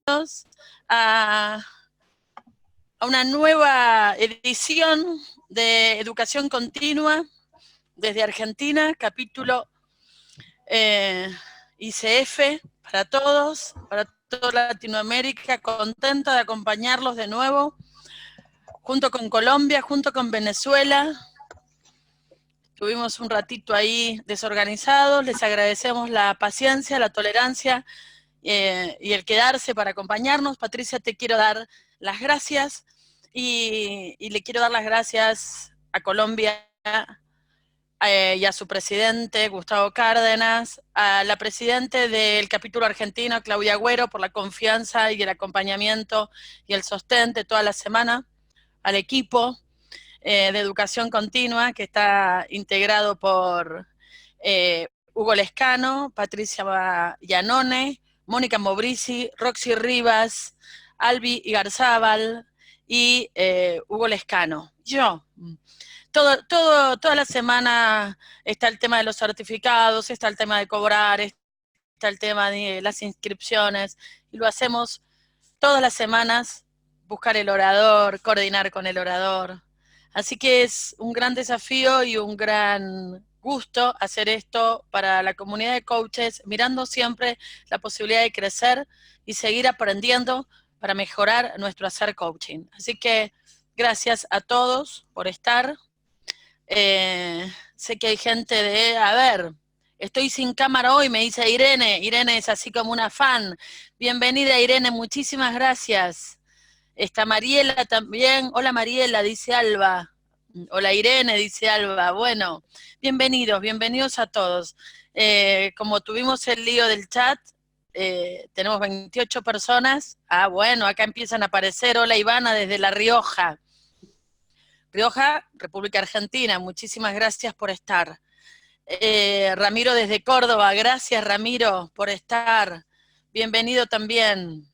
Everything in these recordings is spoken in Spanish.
a, a una nueva edición de Educación Continua desde Argentina, capítulo ICF para toda Latinoamérica, contenta de acompañarlos de nuevo, junto con Colombia, junto con Venezuela. Tuvimos un ratito ahí desorganizados, les agradecemos la paciencia, la tolerancia y el quedarse para acompañarnos. Patricia, te quiero dar las gracias y le quiero dar las gracias a Colombia y a su presidente, Gustavo Cárdenas, a la presidenta del capítulo argentino, Claudia Agüero, por la confianza y el acompañamiento y el sostén de toda la semana, al equipo de educación continua que está integrado por Hugo Lescano, Patricia Iannone, Mónica Mobrici, Roxy Rivas, Albi Igarzábal y Hugo Lescano. Yo. Toda la semana está el tema de los certificados, está el tema de cobrar, está el tema de las inscripciones, y lo hacemos todas las semanas, buscar el orador, coordinar con el orador. Así que es un gran desafío y un gran gusto hacer esto para la comunidad de coaches, mirando siempre la posibilidad de crecer y seguir aprendiendo para mejorar nuestro hacer coaching. Así que gracias a todos por estar. Sé que hay gente estoy sin cámara hoy, me dice Irene. Irene es así como una fan. Bienvenida, Irene, muchísimas gracias. Está Mariela también. Hola, Mariela, dice Alba. Hola, Irene, dice Alba. Bueno, bienvenidos a todos. Como tuvimos el lío del chat, tenemos 28 personas. Bueno, acá empiezan a aparecer. Hola, Ivana, desde La Rioja. Rioja, República Argentina, muchísimas gracias por estar. Ramiro desde Córdoba, gracias Ramiro por estar. Bienvenido también.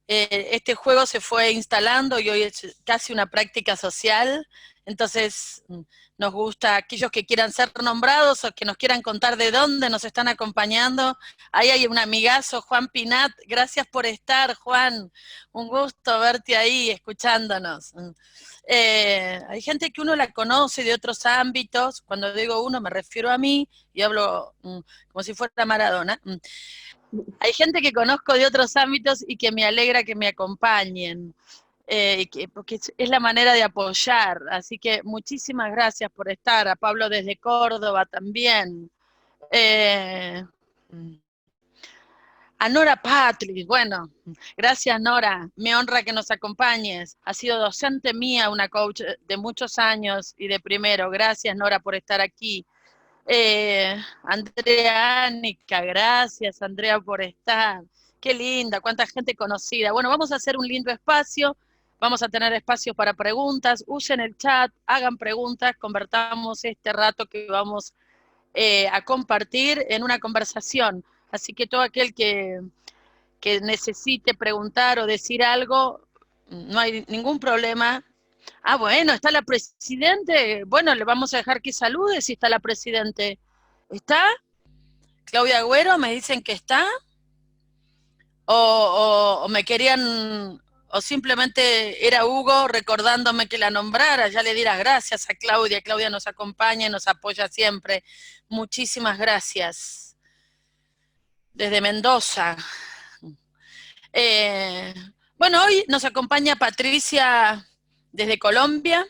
Este juego se fue instalando y hoy es casi una práctica social, entonces nos gusta aquellos que quieran ser nombrados o que nos quieran contar de dónde nos están acompañando. Ahí hay un amigazo, Juan Pinat, gracias por estar, Juan, un gusto verte ahí escuchándonos. Hay gente que uno la conoce de otros ámbitos, cuando digo uno me refiero a mí y hablo como si fuera Maradona. Hay gente que conozco de otros ámbitos y que me alegra que me acompañen, porque es la manera de apoyar, así que muchísimas gracias por estar, a Pablo desde Córdoba también. A Nora Patrick, bueno, gracias Nora, me honra que nos acompañes, ha sido docente mía, una coach de muchos años y de primero, gracias Nora por estar aquí. Andrea Ánica, gracias Andrea por estar, qué linda, cuánta gente conocida. Bueno, vamos a hacer un lindo espacio, vamos a tener espacio para preguntas, usen el chat, hagan preguntas, convertamos este rato que vamos a compartir en una conversación. Así que todo aquel que necesite preguntar o decir algo, no hay ningún problema. Bueno, está la presidente. Bueno, le vamos a dejar que salude si está la presidente. ¿Está? Claudia Agüero, me dicen que está. O me querían, o simplemente era Hugo recordándome que la nombrara. Ya le dirás gracias a Claudia. Claudia nos acompaña y nos apoya siempre. Muchísimas gracias. Desde Mendoza. Bueno, hoy nos acompaña Patricia desde Colombia.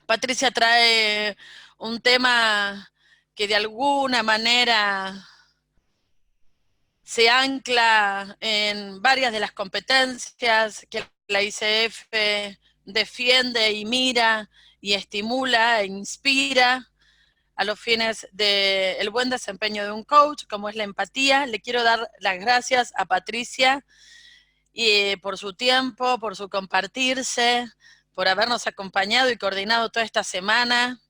Patricia trae un tema que de alguna manera se ancla en varias de las competencias que la ICF defiende y mira y estimula e inspira a los fines del buen desempeño de un coach, como es la empatía. Le quiero dar las gracias a Patricia por su tiempo, por su compartirse, por habernos acompañado y coordinado toda esta semana,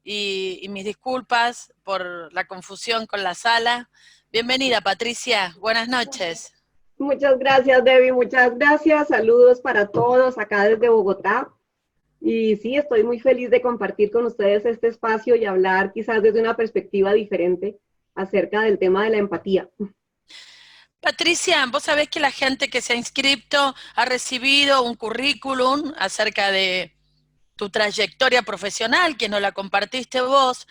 y mis disculpas por la confusión con la sala. Bienvenida, Patricia, buenas noches. Muchas gracias, Debbie, muchas gracias. Saludos para todos acá desde Bogotá. Y sí, estoy muy feliz de compartir con ustedes este espacio y hablar quizás desde una perspectiva diferente acerca del tema de la empatía. Patricia, vos sabés que la gente que se ha inscrito ha recibido un currículum acerca de tu trayectoria profesional, que no la compartiste vos.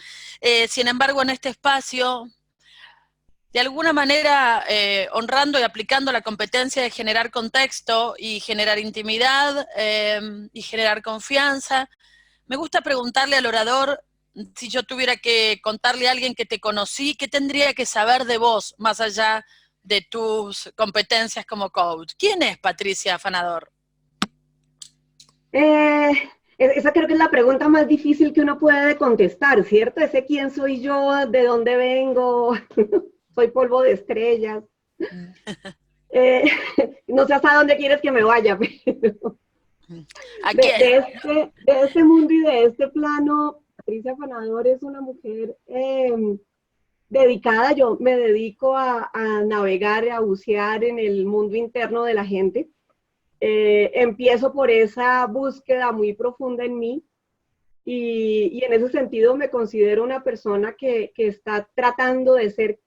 Sin embargo, en este espacio, de alguna manera, honrando y aplicando la competencia de generar contexto y generar intimidad y generar confianza, me gusta preguntarle al orador, si yo tuviera que contarle a alguien que te conocí, ¿qué tendría que saber de vos más allá de tus competencias como coach? ¿Quién es Patricia Afanador? Eh, Esa creo que es la pregunta más difícil que uno puede contestar, ¿cierto? Ese quién soy yo, de dónde vengo, soy polvo de estrellas. Eh, no sé hasta dónde quieres que me vaya, pero Aquí, de este mundo y de este plano, Patricia Fanador es una mujer dedicada. Yo me dedico a navegar, a bucear en el mundo interno de la gente. Empiezo por esa búsqueda muy profunda en mí y en ese sentido me considero una persona que está tratando de ser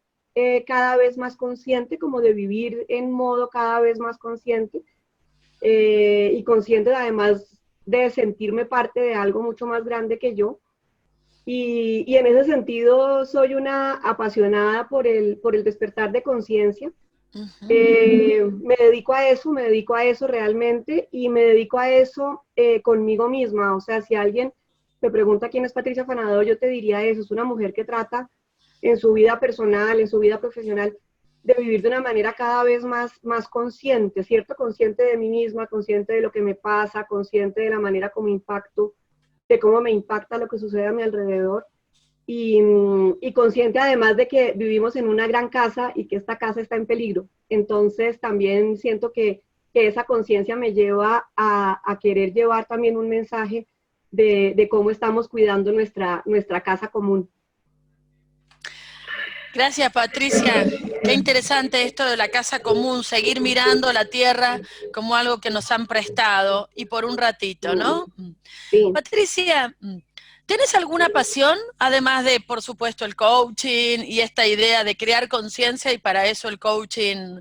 cada vez más consciente, como de vivir en modo cada vez más consciente y consciente además de sentirme parte de algo mucho más grande que yo. Y en ese sentido soy una apasionada por el despertar de conciencia. Me dedico a eso realmente y me dedico a eso conmigo misma. O sea, si alguien me pregunta quién es Patricia Fanador, yo te diría eso, es una mujer que trata en su vida personal, en su vida profesional, de vivir de una manera cada vez más consciente, ¿cierto? Consciente de mí misma, consciente de lo que me pasa, consciente de la manera como impacto, de cómo me impacta lo que sucede a mi alrededor y consciente además de que vivimos en una gran casa y que esta casa está en peligro. Entonces también siento que esa conciencia me lleva a querer llevar también un mensaje de cómo estamos cuidando nuestra casa común. gracias, Patricia. Qué interesante esto de la casa común, seguir mirando la tierra como algo que nos han prestado y por un ratito, ¿no? Sí. Patricia, ¿tienes alguna pasión, además de, por supuesto, el coaching y esta idea de crear conciencia y para eso el coaching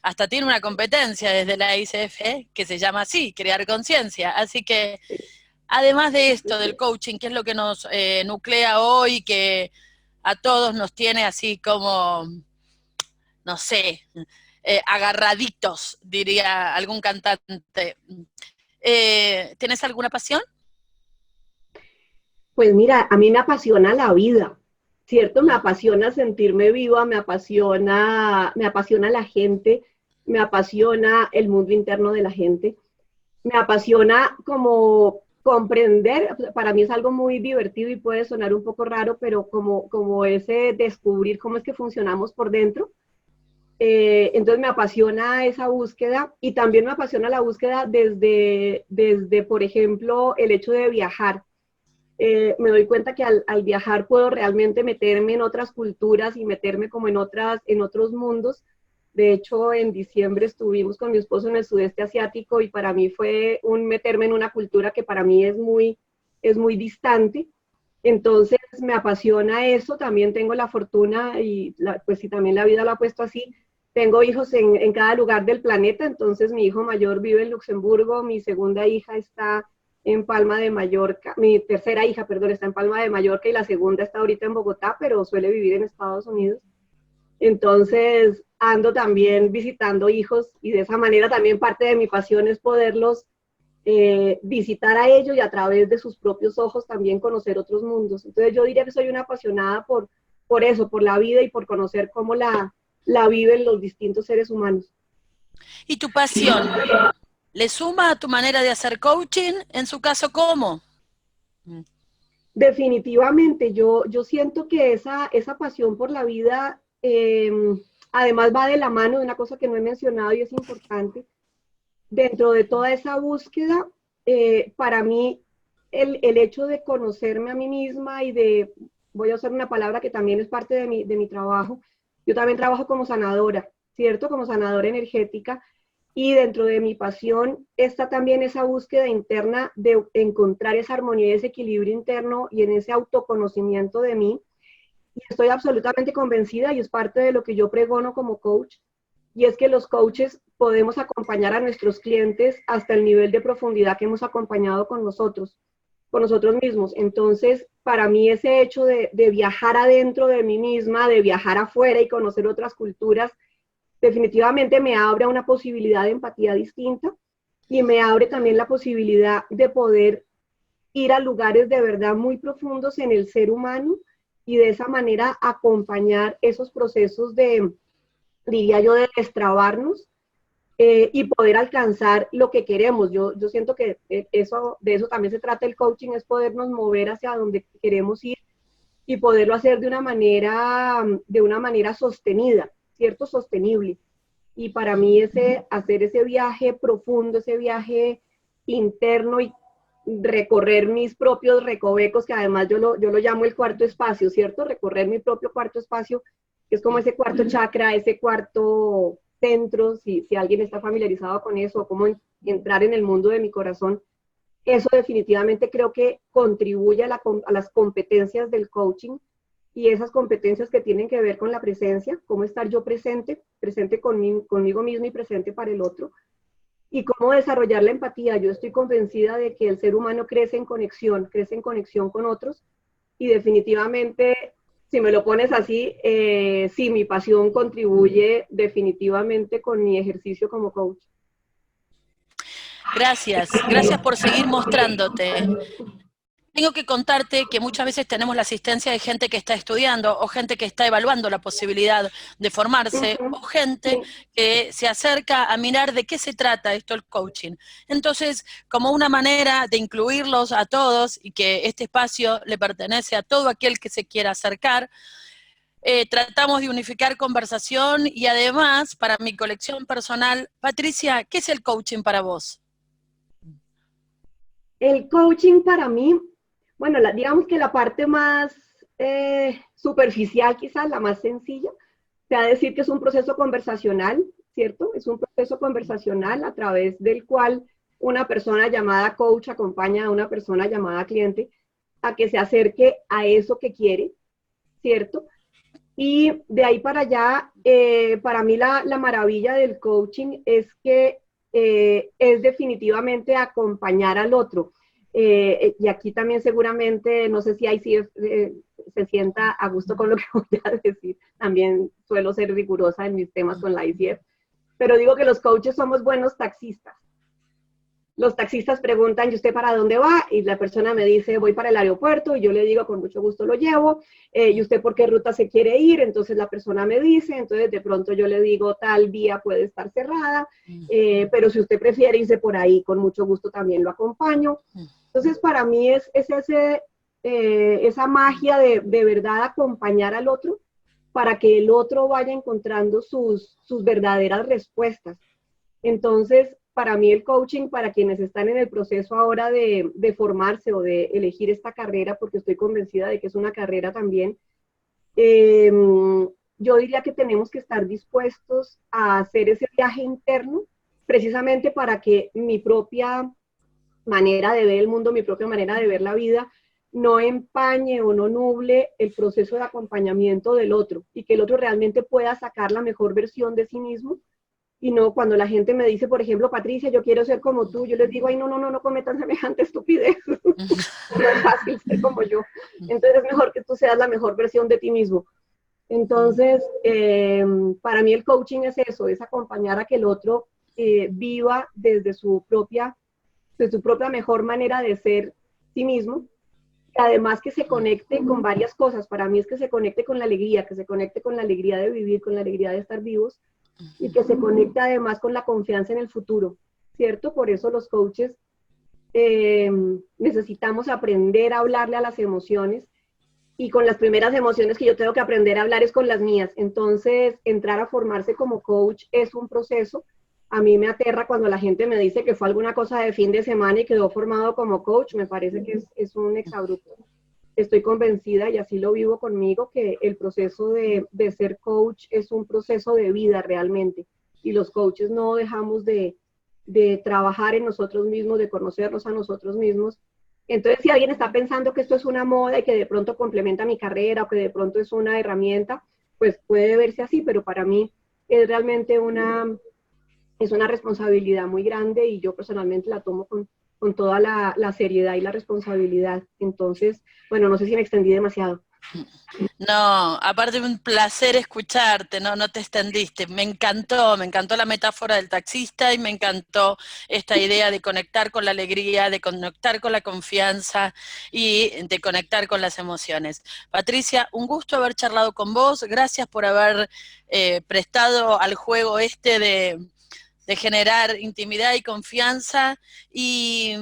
hasta tiene una competencia desde la ICF que se llama así, crear conciencia? Así que, además de esto, del coaching, que es lo que nos nuclea hoy, que a todos nos tiene así como, no sé, agarraditos, diría algún cantante. ¿Tienes alguna pasión? Pues mira, a mí me apasiona la vida, ¿cierto? Me apasiona sentirme viva, me apasiona la gente, me apasiona el mundo interno de la gente, me apasiona como comprender, para mí es algo muy divertido y puede sonar un poco raro, pero como ese descubrir cómo es que funcionamos por dentro. Entonces me apasiona esa búsqueda y también me apasiona la búsqueda desde, por ejemplo, el hecho de viajar. Me doy cuenta que al viajar puedo realmente meterme en otras culturas y meterme como en otros mundos. De hecho, en diciembre estuvimos con mi esposo en el sudeste asiático y para mí fue un meterme en una cultura que para mí es muy distante. Entonces me apasiona eso. También tengo la fortuna pues si también la vida lo ha puesto así, tengo hijos en cada lugar del planeta. Entonces mi hijo mayor vive en Luxemburgo, mi segunda hija está en Palma de Mallorca, mi tercera hija, perdón, está en Palma de Mallorca y la segunda está ahorita en Bogotá, pero suele vivir en Estados Unidos. Entonces ando también visitando hijos y de esa manera también parte de mi pasión es poderlos visitar a ellos y a través de sus propios ojos también conocer otros mundos. Entonces yo diría que soy una apasionada por eso, por la vida y por conocer cómo la viven los distintos seres humanos. ¿Y tu pasión le suma a tu manera de hacer coaching? En su caso, ¿cómo? Definitivamente, yo siento que esa pasión por la vida además va de la mano de una cosa que no he mencionado y es importante. Dentro de toda esa búsqueda, para mí el hecho de conocerme a mí misma voy a usar una palabra que también es parte de mi trabajo, yo también trabajo como sanadora, ¿cierto? Como sanadora energética. Y dentro de mi pasión está también esa búsqueda interna de encontrar esa armonía y ese equilibrio interno y en ese autoconocimiento de mí. Y estoy absolutamente convencida y es parte de lo que yo pregono como coach. y es que los coaches podemos acompañar a nuestros clientes hasta el nivel de profundidad que hemos acompañado con nosotros mismos. Entonces, para mí ese hecho de viajar adentro de mí misma, de viajar afuera y conocer otras culturas, definitivamente me abre a una posibilidad de empatía distinta y me abre también la posibilidad de poder ir a lugares de verdad muy profundos en el ser humano y de esa manera acompañar esos procesos de, diría yo, de destrabarnos y poder alcanzar lo que queremos. Yo siento que eso, de eso también se trata el coaching, es podernos mover hacia donde queremos ir y poderlo hacer de una manera sostenida, ¿cierto? Sostenible. Y para mí hacer ese viaje profundo, ese viaje interno y recorrer mis propios recovecos, que además yo lo llamo el cuarto espacio, ¿cierto? Recorrer mi propio cuarto espacio, que es como ese cuarto chakra, ese cuarto centro, si alguien está familiarizado con eso, cómo entrar en el mundo de mi corazón. Eso definitivamente creo que contribuye a las competencias del coaching y esas competencias que tienen que ver con la presencia, cómo estar yo presente conmigo mismo y presente para el otro, y cómo desarrollar la empatía. Yo estoy convencida de que el ser humano crece en conexión con otros, y definitivamente, si me lo pones así, sí, mi pasión contribuye definitivamente con mi ejercicio como coach. Gracias por seguir mostrándote. Tengo que contarte que muchas veces tenemos la asistencia de gente que está estudiando o gente que está evaluando la posibilidad de formarse o gente que se acerca a mirar de qué se trata esto el coaching. Entonces, como una manera de incluirlos a todos y que este espacio le pertenece a todo aquel que se quiera acercar, tratamos de unificar conversación y además, para mi colección personal, Patricia, ¿qué es el coaching para vos? El coaching para mí, bueno, digamos que la parte más superficial, quizás la más sencilla, se va a decir que es un proceso conversacional, ¿cierto? Es un proceso conversacional a través del cual una persona llamada coach acompaña a una persona llamada cliente a que se acerque a eso que quiere, ¿cierto? Y de ahí para allá, para mí la maravilla del coaching es que es definitivamente acompañar al otro. Y aquí también seguramente, no sé si ahí sí se sienta a gusto con lo que voy a decir, también suelo ser rigurosa en mis temas con la ICF, pero digo que los coaches somos buenos taxistas. Los taxistas preguntan, ¿y usted para dónde va? Y la persona me dice, voy para el aeropuerto, y yo le digo, con mucho gusto lo llevo. ¿Y usted por qué ruta se quiere ir? Entonces la persona me dice, entonces de pronto yo le digo, tal vía puede estar cerrada, pero si usted prefiere irse por ahí, con mucho gusto también lo acompaño. Entonces para mí es esa magia de verdad acompañar al otro para que el otro vaya encontrando sus verdaderas respuestas. Entonces, para mí el coaching, para quienes están en el proceso ahora de formarse o de elegir esta carrera, porque estoy convencida de que es una carrera también, yo diría que tenemos que estar dispuestos a hacer ese viaje interno, precisamente para que mi propia manera de ver el mundo, mi propia manera de ver la vida, no empañe o no nuble el proceso de acompañamiento del otro, y que el otro realmente pueda sacar la mejor versión de sí mismo. Y no, cuando la gente me dice, por ejemplo, Patricia, yo quiero ser como tú, yo les digo, ay, no cometan semejante estupidez. No es fácil ser como yo. Entonces es mejor que tú seas la mejor versión de ti mismo. Entonces, para mí el coaching es eso, es acompañar a que el otro viva desde su propia mejor manera de ser sí mismo. Y además que se conecte con varias cosas. Para mí es que se conecte con la alegría, que se conecte con la alegría de vivir, con la alegría de estar vivos, y que se conecta además con la confianza en el futuro, ¿cierto? Por eso los coaches necesitamos aprender a hablarle a las emociones, y con las primeras emociones que yo tengo que aprender a hablar es con las mías. Entonces, entrar a formarse como coach es un proceso. A mí me aterra cuando la gente me dice que fue alguna cosa de fin de semana y quedó formado como coach. Me parece que es un exabrupto. Estoy convencida, y así lo vivo conmigo, que el proceso de ser coach es un proceso de vida realmente. Y los coaches no dejamos de trabajar en nosotros mismos, de conocernos a nosotros mismos. Entonces, si alguien está pensando que esto es una moda y que de pronto complementa mi carrera o que de pronto es una herramienta, pues puede verse así, pero para mí es realmente es una responsabilidad muy grande y yo personalmente la tomo con toda la seriedad y la responsabilidad. Entonces, bueno, no sé si me extendí demasiado. No, aparte un placer escucharte, no, no te extendiste. Me encantó la metáfora del taxista y me encantó esta idea de conectar con la alegría, de conectar con la confianza y de conectar con las emociones. Patricia, un gusto haber charlado con vos, gracias por haber prestado al juego este de generar intimidad y confianza y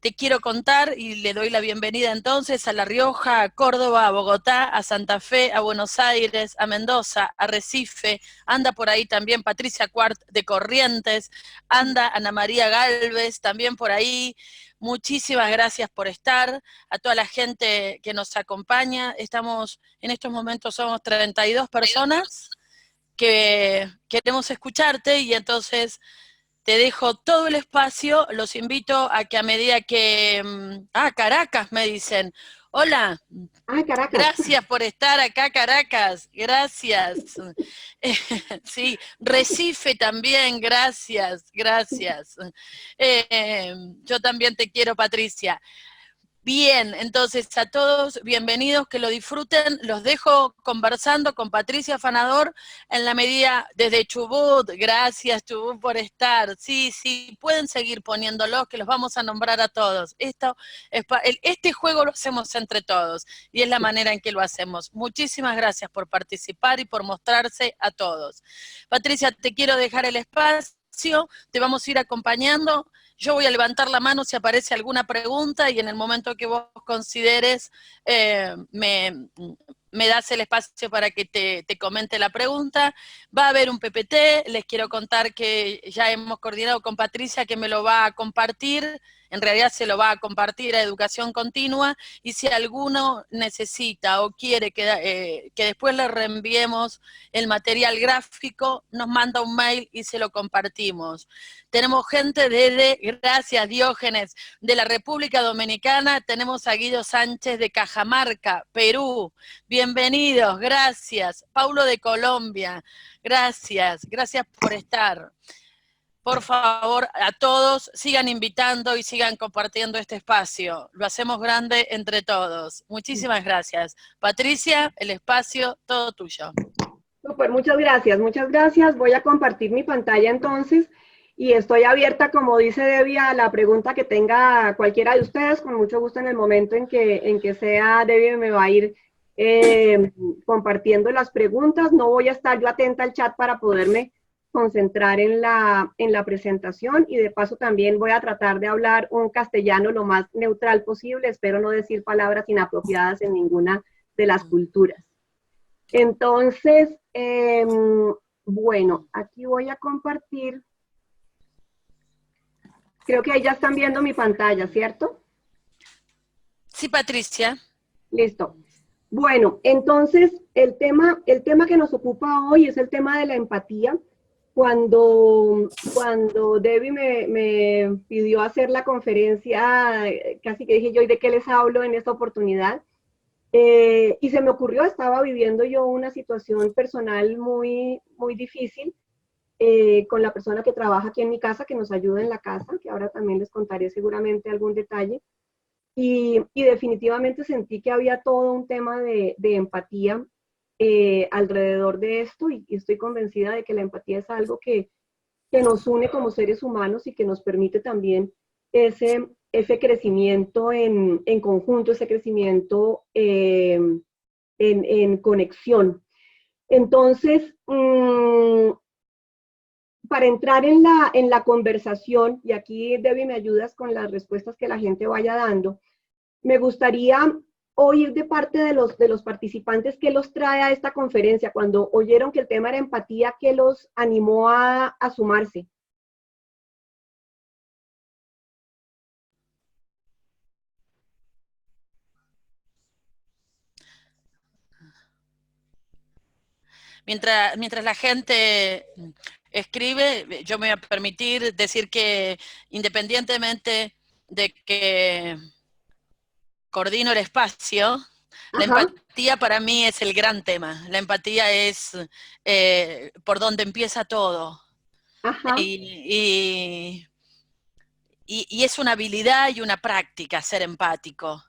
te quiero contar y le doy la bienvenida entonces a La Rioja, a Córdoba, a Bogotá, a Santa Fe, a Buenos Aires, a Mendoza, a Recife, anda por ahí también Patricia Cuart de Corrientes, anda Ana María Galvez también por ahí. Muchísimas gracias por estar, a toda la gente que nos acompaña. Estamos, en estos momentos somos 32 personas que queremos escucharte y entonces te dejo todo el espacio, los invito a que a medida que... Caracas, me dicen. Hola, Ah, Caracas. gracias por estar acá, Caracas, gracias. Sí, Recife también, gracias, gracias. Yo también te quiero, Patricia. Bien, entonces a todos bienvenidos, que lo disfruten. Los dejo conversando con Patricia Fanador en la medida desde Chubut. Gracias, Chubut, por estar. Sí, sí, pueden seguir poniéndolos, que los vamos a nombrar a todos. Este juego lo hacemos entre todos y es la manera en que lo hacemos. Muchísimas gracias por participar y por mostrarse a todos. Patricia, te quiero dejar el espacio, te vamos a ir acompañando. Yo voy a levantar la mano si aparece alguna pregunta y en el momento que vos consideres me das el espacio para que te comente la pregunta. Va a haber un PPT, les quiero contar que ya hemos coordinado con Patricia que me lo va a compartir, en realidad se lo va a compartir a Educación Continua, y si alguno necesita o quiere que después le reenviemos el material gráfico, nos manda un mail y se lo compartimos. Tenemos gente gracias Diógenes, de la República Dominicana, tenemos a Guido Sánchez de Cajamarca, Perú, bienvenidos, gracias. Paulo de Colombia, gracias, gracias por estar. Por favor, a todos, sigan invitando y sigan compartiendo este espacio. Lo hacemos grande entre todos. Muchísimas gracias. Patricia, el espacio todo tuyo. Super, muchas gracias, muchas gracias. Voy a compartir mi pantalla entonces y estoy abierta, como dice Debbie, a la pregunta que tenga cualquiera de ustedes. Con mucho gusto en el momento en que sea Debbie me va a ir compartiendo las preguntas. No voy a estar yo atenta al chat para poderme concentrar en la presentación y de paso también voy a tratar de hablar un castellano lo más neutral posible. Espero no decir palabras inapropiadas en ninguna de las culturas. Entonces, bueno, aquí voy a compartir. Creo que ahí ya están viendo mi pantalla, ¿cierto? Sí, Patricia. Listo. Bueno, entonces el tema que nos ocupa hoy es el tema de la empatía. Cuando Debbie me pidió hacer la conferencia, casi que dije yo, ¿y de qué les hablo en esta oportunidad? Y se me ocurrió, estaba viviendo yo una situación personal muy, muy difícil con la persona que trabaja aquí en mi casa, que nos ayuda en la casa, que ahora también les contaré seguramente algún detalle. Y definitivamente sentí que había todo un tema de empatía alrededor de esto y estoy convencida de que la empatía es algo que nos une como seres humanos y que nos permite también ese crecimiento en conjunto, ese crecimiento en conexión. Entonces, para entrar en la conversación, y aquí Debbie me ayudas con las respuestas que la gente vaya dando, me gustaría oír de parte de los participantes qué los trae a esta conferencia, cuando oyeron que el tema era empatía, qué los animó a sumarse. Mientras la gente escribe, yo me voy a permitir decir que independientemente de que coordino el espacio, La Ajá, empatía para mí es el gran tema. La empatía es por donde empieza todo. ajá, Y, y es una habilidad y una práctica ser empático.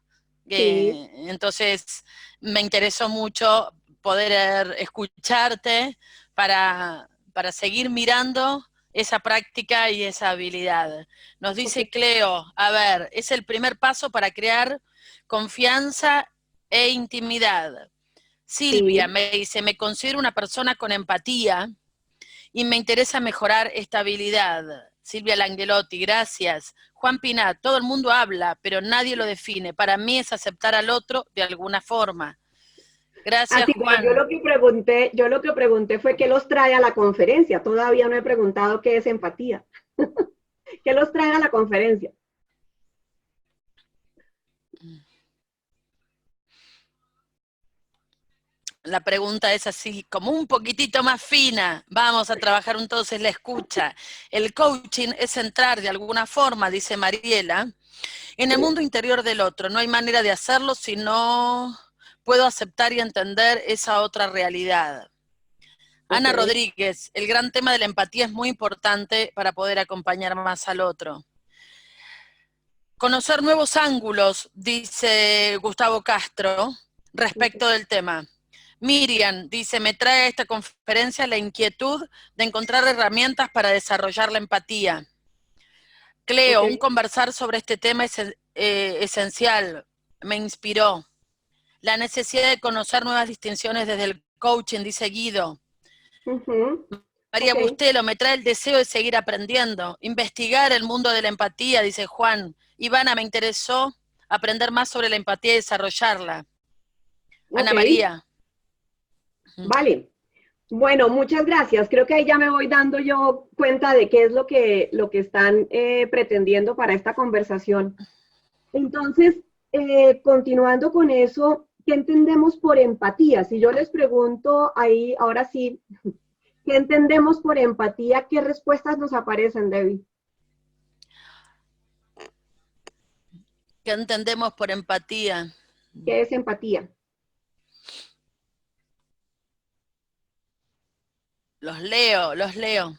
sí, Entonces, me interesó mucho poder escucharte para seguir mirando esa práctica y esa habilidad. Nos ok, dice Cleo, a ver, es el primer paso para crear confianza e intimidad. Silvia sí. me dice, me considero una persona con empatía y me interesa mejorar esta habilidad. Silvia Langelotti, gracias. Juan Pinat, todo el mundo habla, pero nadie lo define. Para mí es aceptar al otro de alguna forma. Gracias, Así, pero Juan. yo lo que pregunté fue qué los trae a la conferencia. Todavía no he preguntado qué es empatía. ¿Qué los trae a la conferencia? La pregunta es así, como un poquitito más fina. Vamos a trabajar entonces la escucha. El coaching es entrar de alguna forma, dice Mariela, en el mundo interior del otro. No hay manera de hacerlo si no puedo aceptar y entender esa otra realidad. Ok, Ana Rodríguez, el gran tema de la empatía es muy importante para poder acompañar más al otro. Conocer nuevos ángulos, dice Gustavo Castro, ok. respecto del tema. Miriam dice, me trae a esta conferencia la inquietud de encontrar herramientas para desarrollar la empatía. Cleo, Ok. un conversar sobre este tema es esencial, me inspiró. La necesidad de conocer nuevas distinciones desde el coaching, dice Guido. Ujú, María ok. Bustelo, me trae el deseo de seguir aprendiendo, investigar el mundo de la empatía, dice Juan. Ivana, me interesó aprender más sobre la empatía y desarrollarla. Ok. Ana María. Vale. Bueno, muchas gracias. Creo que ahí ya me voy dando yo cuenta de qué es lo que están pretendiendo para esta conversación. Entonces, continuando con eso, ¿qué entendemos por empatía? Si yo les pregunto ahí, ahora sí, ¿qué entendemos por empatía? ¿Qué respuestas nos aparecen, Debbie? ¿Qué entendemos por empatía? ¿Qué es empatía? Los leo, los leo.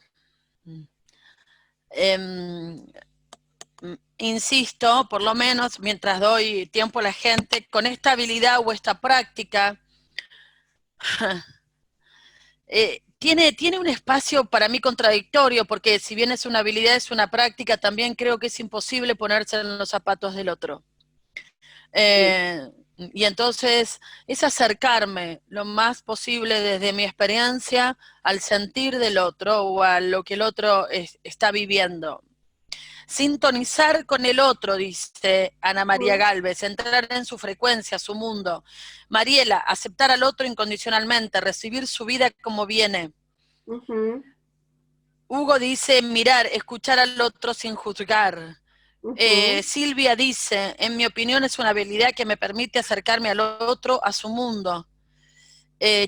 Eh, insisto, por lo menos mientras doy tiempo a la gente, con esta habilidad o esta práctica, tiene un espacio para mí contradictorio, porque si bien es una habilidad, es una práctica, también creo que es imposible ponerse en los zapatos del otro. Sí. Y entonces es acercarme lo más posible desde mi experiencia al sentir del otro o a lo que el otro está viviendo. Sintonizar con el otro, dice Ana María Mm, Galvez, entrar en su frecuencia, su mundo. Mariela, aceptar al otro incondicionalmente, recibir su vida como viene. ujú, Hugo dice mirar, escuchar al otro sin juzgar. ujú, Silvia dice, en mi opinión es una habilidad que me permite acercarme al otro, a su mundo.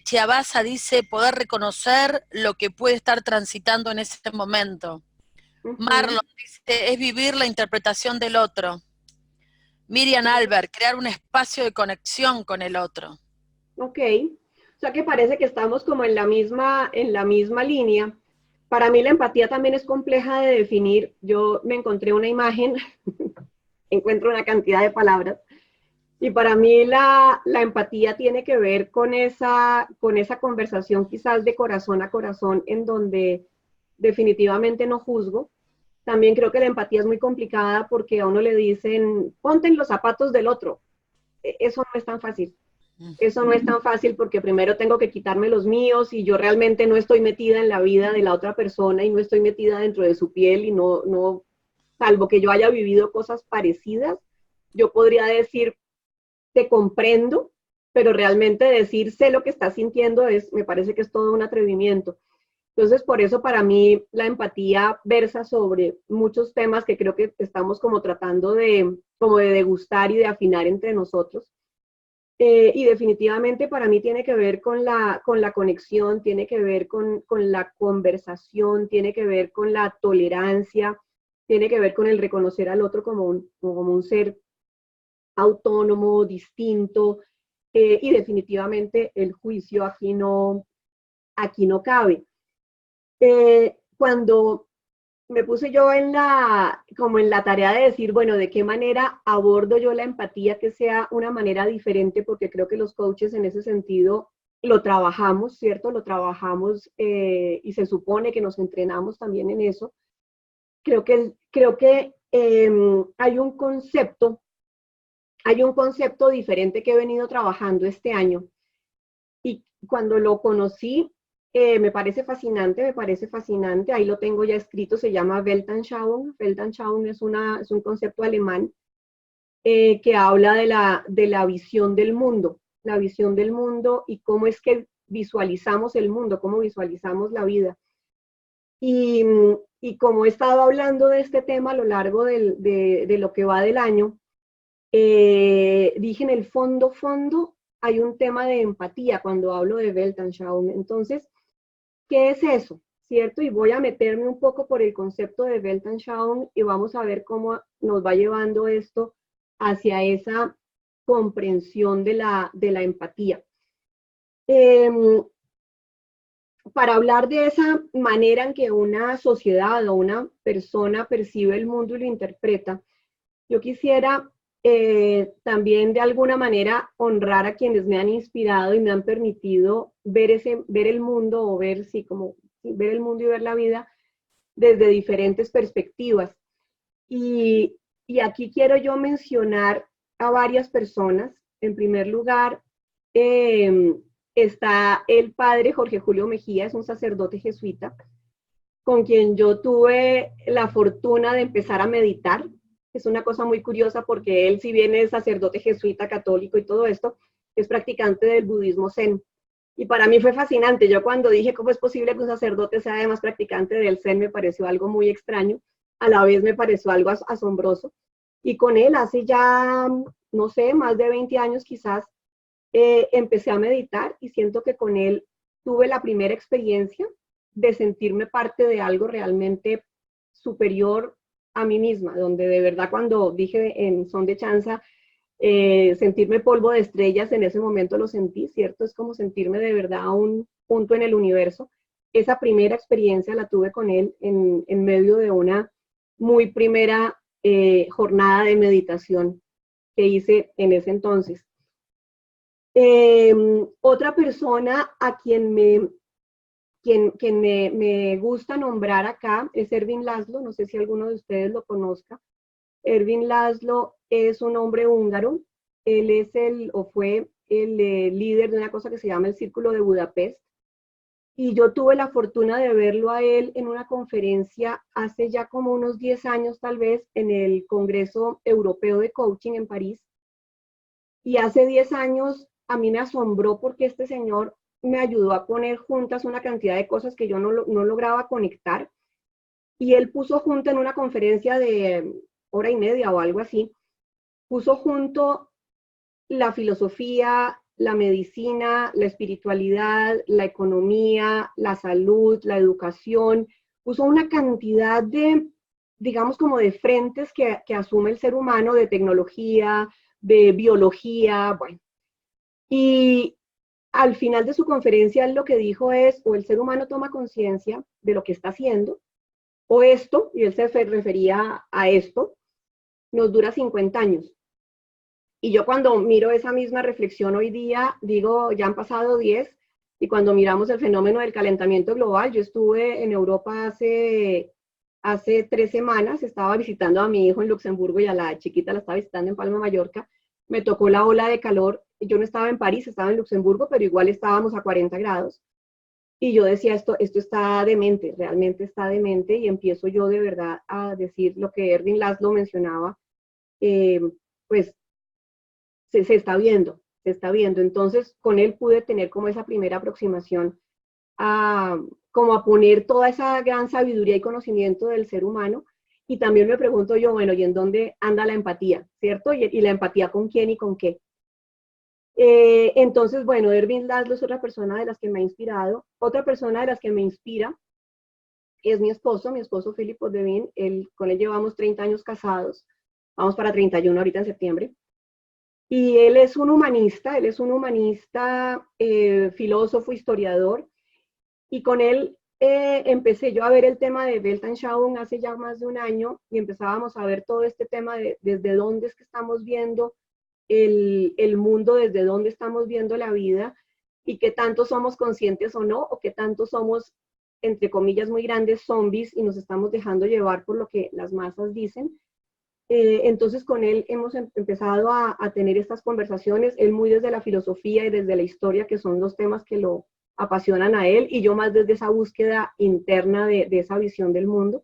Chiabasa dice poder reconocer lo que puede estar transitando en ese momento. Marlon ujú. dice, es vivir la interpretación del otro. Miriam Sí. Albert, crear un espacio de conexión con el otro. Ok. O sea que parece que estamos como en la misma línea. Para mí la empatía también es compleja de definir. Yo me encontré una imagen, encuentro una cantidad de palabras, y para mí la empatía tiene que ver con esa conversación quizás de corazón a corazón en donde definitivamente no juzgo. También creo que la empatía es muy complicada porque a uno le dicen, ponte en los zapatos del otro. Eso no es tan fácil. Eso no es tan fácil porque primero tengo que quitarme los míos y yo realmente no estoy metida en la vida de la otra persona y no estoy metida dentro de su piel y no, salvo que yo haya vivido cosas parecidas, yo podría decir, te comprendo, pero realmente decir sé lo que estás sintiendo me parece que es todo un atrevimiento. Entonces, por eso para mí la empatía versa sobre muchos temas que creo que estamos como tratando como de degustar y de afinar entre nosotros. Y definitivamente para mí tiene que ver con la conexión, tiene que ver con la conversación, tiene que ver con la tolerancia, tiene que ver con el reconocer al otro como un ser autónomo, distinto, y definitivamente el juicio aquí no cabe. Cuando me puse yo como en la tarea de decir, bueno, ¿de qué manera abordo yo la empatía que sea una manera diferente? Porque creo que los coaches en ese sentido lo trabajamos, ¿cierto? Lo trabajamos y se supone que nos entrenamos también en eso. Creo que hay un concepto diferente que he venido trabajando este año. Y cuando lo conocí, me parece fascinante. Ahí lo tengo ya escrito, se llama Weltanschauung. Weltanschauung es un concepto alemán que habla de la visión del mundo y cómo es que visualizamos el mundo, cómo visualizamos la vida. Y, y como he estado hablando de este tema a lo largo de lo que va del año, dije en el fondo, hay un tema de empatía cuando hablo de Weltanschauung. Entonces, ¿qué es eso? ¿Cierto? Y voy a meterme un poco por el concepto de Weltanschauung y vamos a ver cómo nos va llevando esto hacia esa comprensión de la empatía. Para hablar de esa manera en que una sociedad o una persona percibe el mundo y lo interpreta, yo quisiera también de alguna manera honrar a quienes me han inspirado y me han permitido ver el mundo o ver el mundo y ver la vida desde diferentes perspectivas. Y aquí quiero yo mencionar a varias personas. En primer lugar, está el padre Jorge Julio Mejía, es un sacerdote jesuita, con quien yo tuve la fortuna de empezar a meditar. Es una cosa muy curiosa porque él, si bien es sacerdote jesuita, católico y todo esto, es practicante del budismo zen. Y para mí fue fascinante. Yo cuando dije cómo es posible que un sacerdote sea además practicante del zen, me pareció algo muy extraño. A la vez me pareció algo asombroso. Y con él hace ya, no sé, más de 20 años quizás, empecé a meditar y siento que con él tuve la primera experiencia de sentirme parte de algo realmente superior a mí misma, donde de verdad cuando dije en Son de Chanza, sentirme polvo de estrellas, en ese momento lo sentí, ¿cierto? Es como sentirme de verdad a un punto en el universo. Esa primera experiencia la tuve con él en medio de una muy primera jornada de meditación que hice en ese entonces. Otra persona a quien me gusta nombrar acá es Ervin Laszlo, no sé si alguno de ustedes lo conozca. Ervin Laszlo es un hombre húngaro, él es fue el líder de una cosa que se llama el Círculo de Budapest, y yo tuve la fortuna de verlo a él en una conferencia hace ya como unos 10 años tal vez, en el Congreso Europeo de Coaching en París, y hace 10 años a mí me asombró porque este señor me ayudó a poner juntas una cantidad de cosas que yo no lograba conectar. Y él puso junto en una conferencia de hora y media o algo así, puso junto la filosofía, la medicina, la espiritualidad, la economía, la salud, la educación, puso una cantidad de, digamos, como de frentes que asume el ser humano, de tecnología, de biología, bueno. Y al final de su conferencia, él lo que dijo es, o el ser humano toma conciencia de lo que está haciendo, o esto, y él se refería a esto, nos dura 50 años. Y yo cuando miro esa misma reflexión hoy día, digo, ya han pasado 10, y cuando miramos el fenómeno del calentamiento global, yo estuve en Europa hace 3 semanas, estaba visitando a mi hijo en Luxemburgo y a la chiquita la estaba visitando en Palma, Mallorca, me tocó la ola de calor, yo no estaba en París, estaba en Luxemburgo, pero igual estábamos a 40 grados. Y yo decía, esto está demente, realmente está demente, y empiezo yo de verdad a decir lo que Ervin Laszlo mencionaba, pues se está viendo, se está viendo. Entonces, con él pude tener como esa primera aproximación como a poner toda esa gran sabiduría y conocimiento del ser humano. Y también me pregunto yo, bueno, ¿y en dónde anda la empatía? ¿Cierto? Y la empatía con quién y con qué. Entonces, bueno, Ervin Laszlo es otra persona de las que me ha inspirado. Otra persona de las que me inspira es mi esposo Philip Potvin. Con él llevamos 30 años casados. Vamos para 31 ahorita en septiembre. Y él es un humanista, filósofo, historiador, y con él empecé yo a ver el tema de Weltanschauung hace ya más de un año, y empezábamos a ver todo este tema de desde dónde es que estamos viendo el mundo, desde dónde estamos viendo la vida, y qué tanto somos conscientes o no, o qué tanto somos, entre comillas, muy grandes zombies y nos estamos dejando llevar por lo que las masas dicen. Entonces con él hemos empezado a tener estas conversaciones, él muy desde la filosofía y desde la historia, que son los temas que lo apasionan a él, y yo más desde esa búsqueda interna de esa visión del mundo.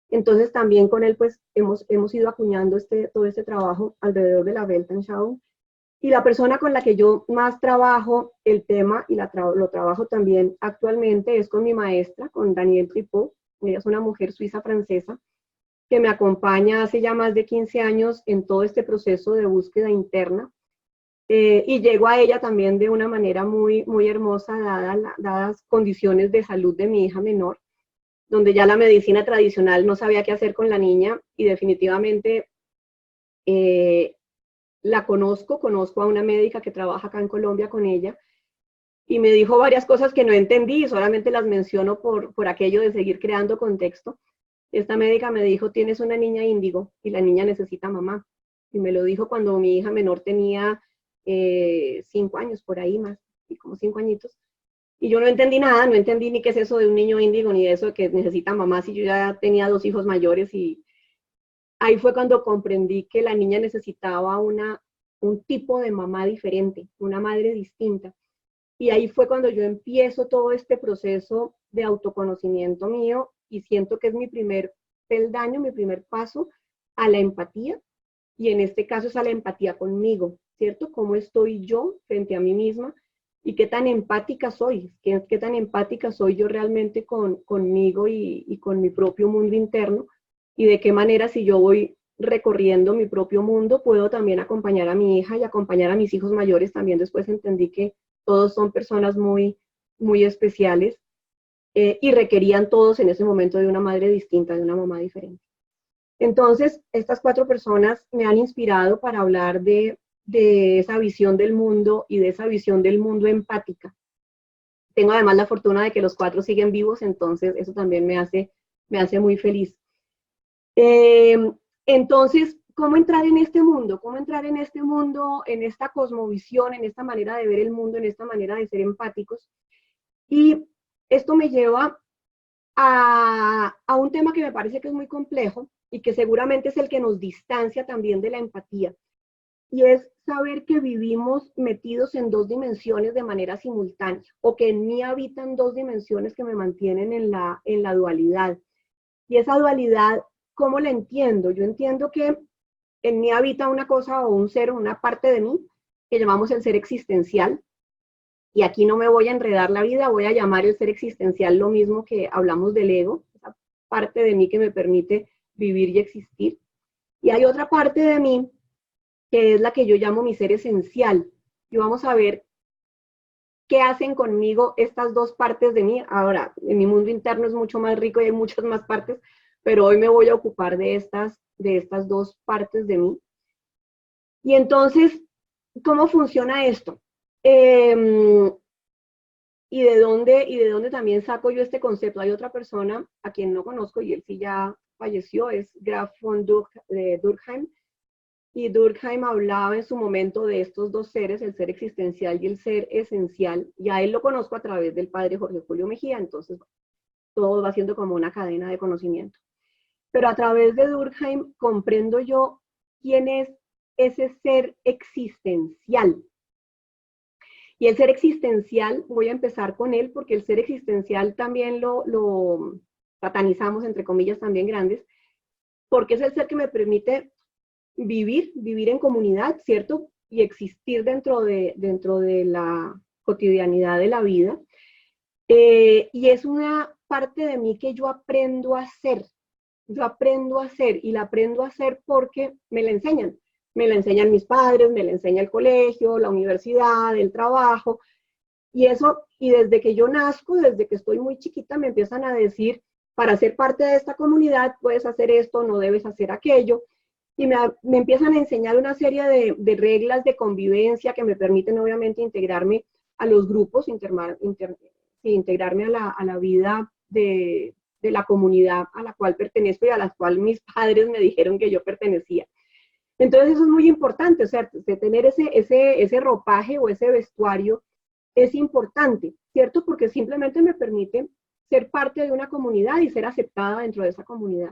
Entonces también con él pues hemos ido acuñando todo este trabajo alrededor de la Weltanschauung. Y la persona con la que yo más trabajo el tema y lo trabajo también actualmente es con mi maestra, con Danielle Tripot. Ella es una mujer suiza francesa que me acompaña hace ya más de 15 años en todo este proceso de búsqueda interna. Y llego a ella también de una manera muy, muy hermosa, dadas condiciones de salud de mi hija menor, donde ya la medicina tradicional no sabía qué hacer con la niña, y definitivamente la conozco a una médica que trabaja acá en Colombia con ella, y me dijo varias cosas que no entendí, solamente las menciono por aquello de seguir creando contexto. Esta médica me dijo: tienes una niña índigo y la niña necesita mamá. Y me lo dijo cuando mi hija menor tenía 5 años, por ahí más, y como 5 añitos. Y yo no entendí nada, no entendí ni qué es eso de un niño índigo, ni de eso de que necesita mamá, si yo ya tenía 2 hijos mayores. Y ahí fue cuando comprendí que la niña necesitaba un tipo de mamá diferente, una madre distinta. Y ahí fue cuando yo empiezo todo este proceso de autoconocimiento mío, y siento que es mi primer peldaño, mi primer paso a la empatía, y en este caso es a la empatía conmigo, ¿cierto? ¿Cómo estoy yo frente a mí misma? Y qué tan empática soy, qué tan empática soy yo realmente conmigo y con mi propio mundo interno, y de qué manera, si yo voy recorriendo mi propio mundo, puedo también acompañar a mi hija y acompañar a mis hijos mayores. También después entendí que todos son personas muy, muy especiales, y requerían todos en ese momento de una madre distinta, de una mamá diferente. Entonces, estas 4 personas me han inspirado para hablar de esa visión del mundo y de esa visión del mundo empática. Tengo además la fortuna de que los 4 siguen vivos, entonces eso también me hace muy feliz. Eh, entonces, ¿cómo entrar en este mundo? ¿Cómo entrar en este mundo, en esta cosmovisión, en esta manera de ver el mundo, en esta manera de ser empáticos? Y esto me lleva a un tema que me parece que es muy complejo y que seguramente es el que nos distancia también de la empatía, y es saber que vivimos metidos en 2 dimensiones de manera simultánea, o que en mí habitan 2 dimensiones que me mantienen en la dualidad. Y esa dualidad, ¿cómo la entiendo? Yo entiendo que en mí habita una cosa o un ser, una parte de mí que llamamos el ser existencial. Y aquí no me voy a enredar la vida, voy a llamar el ser existencial lo mismo que hablamos del ego, esa parte de mí que me permite vivir y existir. Y hay otra parte de mí que es la que yo llamo mi ser esencial. Y vamos a ver qué hacen conmigo estas 2 partes de mí. Ahora, en mi mundo interno es mucho más rico y hay muchas más partes, pero hoy me voy a ocupar de estas 2 partes de mí. Y entonces, ¿cómo funciona esto? ¿Y de dónde también saco yo este concepto? Hay otra persona a quien no conozco, y él sí ya falleció, es Graf von Durkheim. Y Durkheim hablaba en su momento de estos 2 seres, el ser existencial y el ser esencial, y a él lo conozco a través del padre Jorge Julio Mejía. Entonces todo va siendo como una cadena de conocimiento. Pero a través de Durkheim comprendo yo quién es ese ser existencial. Y el ser existencial, voy a empezar con él, porque el ser existencial también lo satanizamos, entre comillas también grandes, porque es el ser que me permite vivir en comunidad, ¿cierto? Y existir dentro de la cotidianidad de la vida. Y es una parte de mí que yo aprendo a hacer. Yo aprendo a hacer, y la aprendo a hacer porque me la enseñan. Me la enseñan mis padres, me la enseña el colegio, la universidad, el trabajo. Y eso, y desde que yo nazco, desde que estoy muy chiquita, me empiezan a decir: para ser parte de esta comunidad puedes hacer esto, no debes hacer aquello. y me empiezan a enseñar una serie de reglas de convivencia que me permiten obviamente integrarme a los grupos, integrarme a la vida de la comunidad a la cual pertenezco y a la cual mis padres me dijeron que yo pertenecía. Entonces eso es muy importante, o sea, de tener ese ropaje o ese vestuario es importante, ¿cierto? Porque simplemente me permite ser parte de una comunidad y ser aceptada dentro de esa comunidad.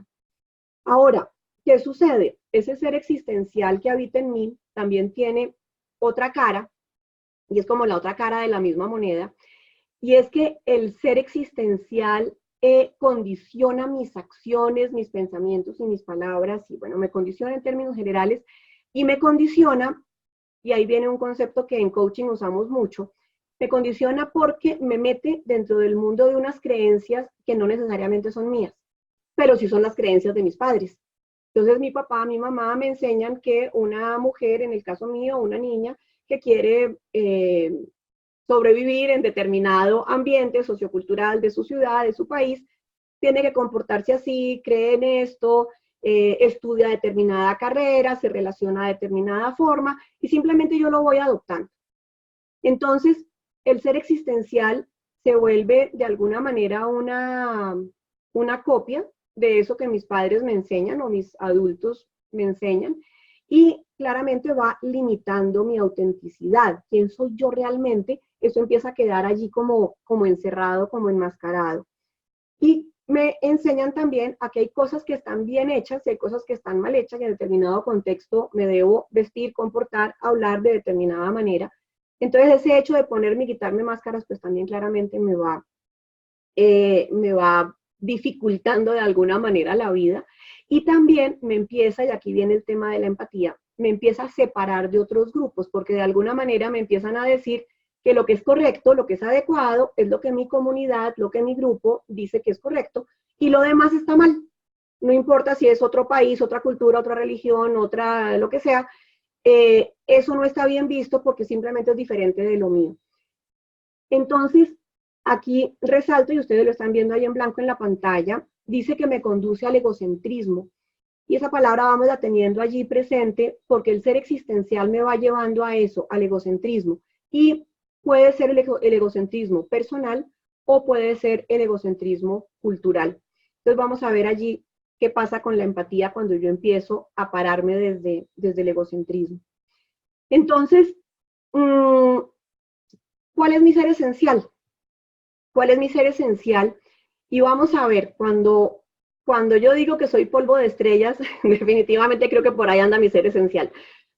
Ahora, ¿qué sucede? Ese ser existencial que habita en mí también tiene otra cara, y es como la otra cara de la misma moneda, y es que el ser existencial condiciona mis acciones, mis pensamientos y mis palabras, y bueno, me condiciona en términos generales, y me condiciona, y ahí viene un concepto que en coaching usamos mucho, me condiciona porque me mete dentro del mundo de unas creencias que no necesariamente son mías, pero sí son las creencias de mis padres. Entonces mi papá, mi mamá me enseñan que una mujer, en el caso mío, una niña que quiere sobrevivir en determinado ambiente sociocultural de su ciudad, de su país, tiene que comportarse así, cree en esto, estudia determinada carrera, se relaciona de determinada forma y simplemente yo lo voy adoptando. Entonces, el ser existencial se vuelve de alguna manera una copia de eso que mis padres me enseñan o mis adultos me enseñan y claramente va limitando mi autenticidad. ¿Quién soy yo realmente? Eso empieza a quedar allí como encerrado, como enmascarado. Y me enseñan también a que hay cosas que están bien hechas y hay cosas que están mal hechas y en determinado contexto me debo vestir, comportar, hablar de determinada manera. Entonces ese hecho de ponerme y quitarme máscaras pues también claramente me va dificultando de alguna manera la vida y también me empieza, y aquí viene el tema de la empatía, me empieza a separar de otros grupos porque de alguna manera me empiezan a decir que lo que es correcto, lo que es adecuado, es lo que mi comunidad, lo que mi grupo dice que es correcto, y lo demás está mal. No importa si es otro país, otra cultura, otra religión, otra, lo que sea, eso no está bien visto porque simplemente es diferente de lo mío. Entonces, aquí resalto, y ustedes lo están viendo ahí en blanco en la pantalla, dice que me conduce al egocentrismo. Y esa palabra vamos la teniendo allí presente porque el ser existencial me va llevando a eso, al egocentrismo. Y puede ser el egocentrismo personal o puede ser el egocentrismo cultural. Entonces vamos a ver allí qué pasa con la empatía cuando yo empiezo a pararme desde el egocentrismo. Entonces, ¿cuál es mi ser esencial? ¿Cuál es mi ser esencial? Y vamos a ver, cuando yo digo que soy polvo de estrellas, definitivamente creo que por ahí anda mi ser esencial.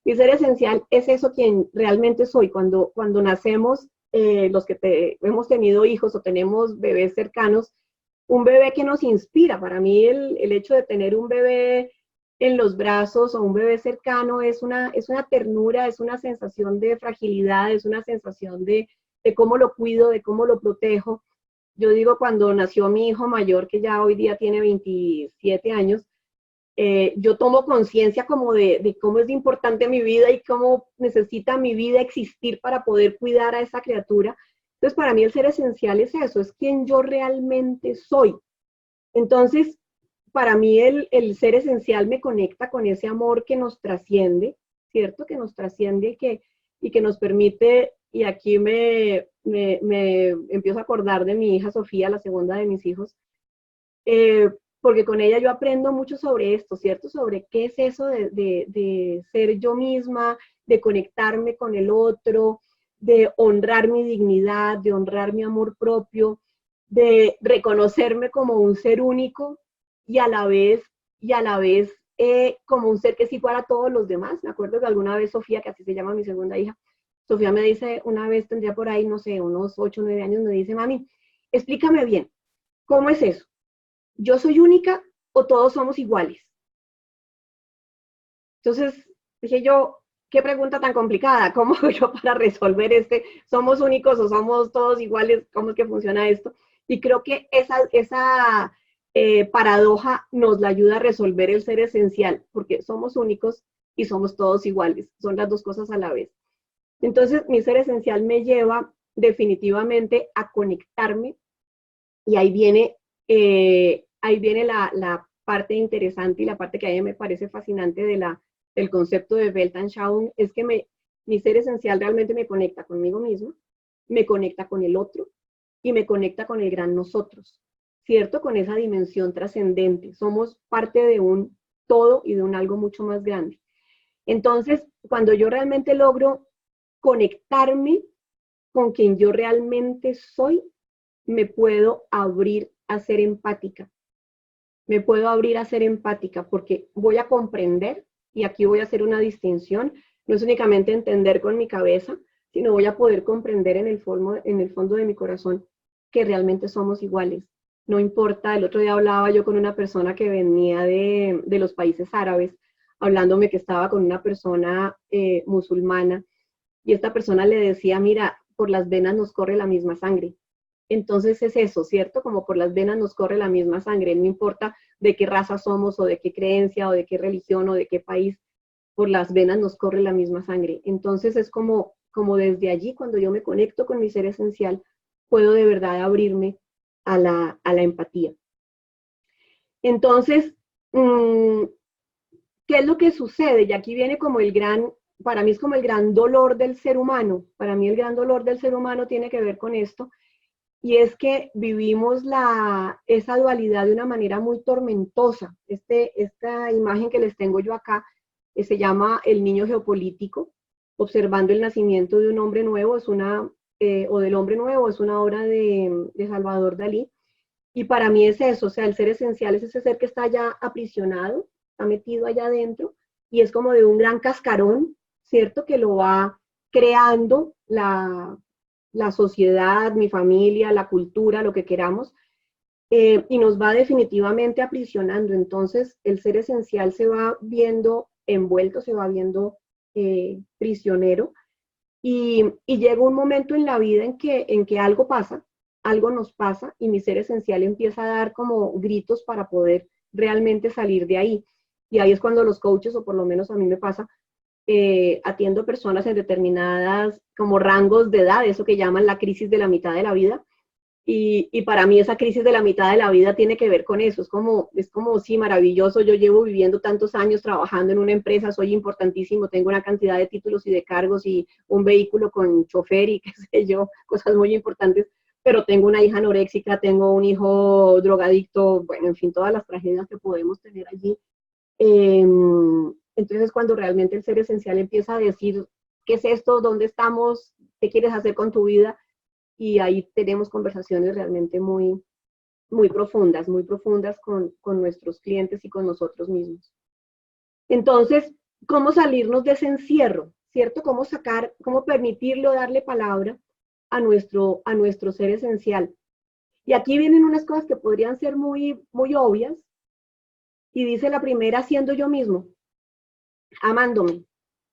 Mi ser esencial es eso quien realmente soy. Cuando nacemos, los que hemos tenido hijos o tenemos bebés cercanos, un bebé que nos inspira. Para mí el hecho de tener un bebé en los brazos o un bebé cercano es una ternura, es una sensación de fragilidad, es una sensación de cómo lo cuido, de cómo lo protejo. Yo digo, cuando nació mi hijo mayor, que ya hoy día tiene 27 años, yo tomo conciencia como de cómo es importante mi vida y cómo necesita mi vida existir para poder cuidar a esa criatura. Entonces, para mí el ser esencial es eso, es quien yo realmente soy. Entonces, para mí el ser esencial me conecta con ese amor que nos trasciende, ¿cierto? Que nos trasciende y que nos permite, y aquí me empiezo a acordar de mi hija Sofía, la segunda de mis hijos, porque con ella yo aprendo mucho sobre esto, ¿cierto? Sobre qué es eso de ser yo misma, de conectarme con el otro, de honrar mi dignidad, de honrar mi amor propio, de reconocerme como un ser único y a la vez como un ser que es igual a todos los demás. Me acuerdo que alguna vez Sofía, que así se llama mi segunda hija, Sofía me dice, una vez tendría por ahí, no sé, unos 8 o 9 años, me dice, mami, explícame bien, ¿cómo es eso? ¿Yo soy única o todos somos iguales? Entonces dije yo, qué pregunta tan complicada, ¿cómo hago yo para resolver somos únicos o somos todos iguales? ¿Cómo es que funciona esto? Y creo que esa paradoja nos la ayuda a resolver el ser esencial, porque somos únicos y somos todos iguales, son las dos cosas a la vez. Entonces mi ser esencial me lleva definitivamente a conectarme y ahí viene parte interesante y la parte que a mí me parece fascinante del concepto de Weltanschauung es que mi ser esencial realmente me conecta conmigo mismo, me conecta con el otro y me conecta con el gran nosotros, ¿cierto? Con esa dimensión trascendente. Somos parte de un todo y de un algo mucho más grande. Entonces, cuando yo realmente logro conectarme con quien yo realmente soy, me puedo abrir a ser empática. Me puedo abrir a ser empática porque voy a comprender, y aquí voy a hacer una distinción, no es únicamente entender con mi cabeza, sino voy a poder comprender en el fondo de mi corazón que realmente somos iguales. No importa, el otro día hablaba yo con una persona que venía de los países árabes, hablándome que estaba con una persona musulmana, y esta persona le decía, mira, por las venas nos corre la misma sangre. Entonces es eso, ¿cierto? Como por las venas nos corre la misma sangre, no importa de qué raza somos o de qué creencia o de qué religión o de qué país, por las venas nos corre la misma sangre. Entonces es como desde allí, cuando yo me conecto con mi ser esencial, puedo de verdad abrirme a la empatía. Entonces, ¿qué es lo que sucede? Y aquí viene como para mí es como el gran dolor del ser humano. Para mí el gran dolor del ser humano tiene que ver con esto, y es que vivimos esa dualidad de una manera muy tormentosa. Esta imagen que les tengo yo acá se llama El niño geopolítico, observando el nacimiento de un hombre nuevo, o del hombre nuevo, es una obra de Salvador Dalí. Y para mí es eso, o sea, el ser esencial es ese ser que está ya aprisionado, está metido allá adentro, y es como de un gran cascarón, ¿cierto? Que lo va creando la sociedad, mi familia, la cultura, lo que queramos, y nos va definitivamente aprisionando. Entonces, el ser esencial se va viendo envuelto, se va viendo prisionero, y llega un momento en la vida en que algo pasa, algo nos pasa, y mi ser esencial empieza a dar como gritos para poder realmente salir de ahí. Y ahí es cuando los coaches, o por lo menos a mí me pasa, atiendo personas en determinadas como rangos de edad, eso que llaman la crisis de la mitad de la vida. Y para mí esa crisis de la mitad de la vida tiene que ver con eso. Es como, sí, maravilloso, yo llevo viviendo tantos años trabajando en una empresa, soy importantísimo, tengo una cantidad de títulos y de cargos y un vehículo con chofer y qué sé yo, cosas muy importantes, pero tengo una hija anoréxica, tengo un hijo drogadicto, bueno, en fin, todas las tragedias que podemos tener allí. Entonces, cuando realmente el ser esencial empieza a decir, ¿qué es esto? ¿Dónde estamos? ¿Qué quieres hacer con tu vida? Y ahí tenemos conversaciones realmente muy profundas con nuestros clientes y con nosotros mismos. Entonces, ¿cómo salirnos de ese encierro? ¿Cierto? ¿Cómo permitirlo, darle palabra a nuestro ser esencial? Y aquí vienen unas cosas que podrían ser muy obvias, y dice la primera, siendo yo mismo, amándome.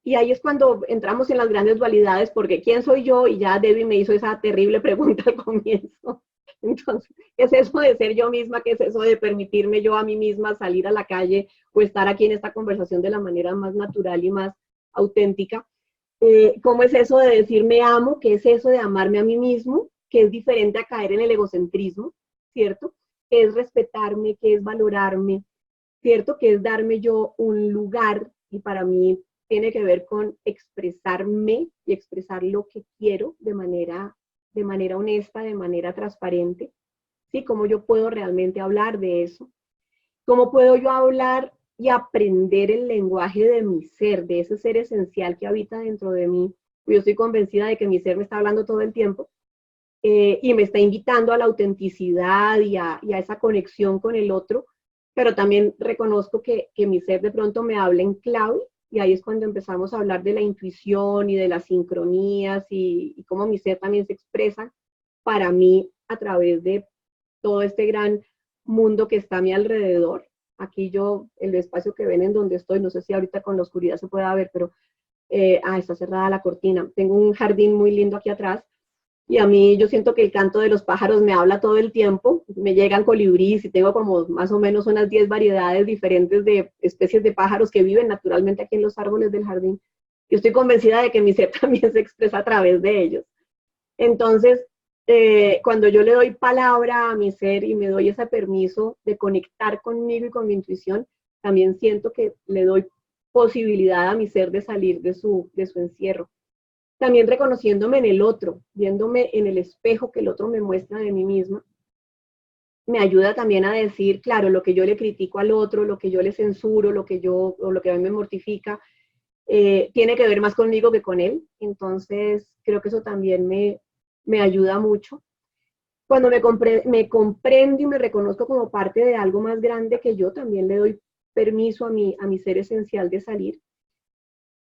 Y ahí es cuando entramos en las grandes dualidades, porque ¿quién soy yo? Y ya Debbie me hizo esa terrible pregunta al comienzo. Entonces, ¿qué es eso de ser yo misma? ¿Qué es eso de permitirme yo a mí misma salir a la calle o estar aquí en esta conversación de la manera más natural y más auténtica? ¿Cómo es eso de decir me amo? ¿Qué es eso de amarme a mí mismo? Que es diferente a caer en el egocentrismo, ¿cierto? ¿Qué es respetarme? ¿Qué es valorarme? ¿Cierto? Que es darme yo un lugar, y para mí tiene que ver con expresarme y expresar lo que quiero de manera honesta, de manera transparente. ¿Sí? ¿Cómo yo puedo realmente hablar de eso? ¿Cómo puedo yo hablar y aprender el lenguaje de mi ser, de ese ser esencial que habita dentro de mí? Yo estoy convencida de que mi ser me está hablando todo el tiempo, y me está invitando a la autenticidad y a esa conexión con el otro, pero también reconozco que mi ser de pronto me habla en clave, y ahí es cuando empezamos a hablar de la intuición y de las sincronías y cómo mi ser también se expresa para mí a través de todo este gran mundo que está a mi alrededor. Aquí el espacio que ven en donde estoy, no sé si ahorita con la oscuridad se pueda ver, pero está cerrada la cortina. Tengo un jardín muy lindo aquí atrás, y a mí yo siento que el canto de los pájaros me habla todo el tiempo. Me llegan colibríes y tengo como más o menos unas 10 variedades diferentes de especies de pájaros que viven naturalmente aquí en los árboles del jardín. Yo estoy convencida de que mi ser también se expresa a través de ellos. Entonces, cuando yo le doy palabra a mi ser y me doy ese permiso de conectar conmigo y con mi intuición, también siento que le doy posibilidad a mi ser de salir de su encierro. También reconociéndome en el otro, viéndome en el espejo que el otro me muestra de mí misma, me ayuda también a decir, claro, lo que yo le critico al otro, lo que yo le censuro, o lo que a mí me mortifica, tiene que ver más conmigo que con él. Entonces, creo que eso también me ayuda mucho. Cuando me comprendo y me reconozco como parte de algo más grande que yo, también le doy permiso a mi ser esencial de salir.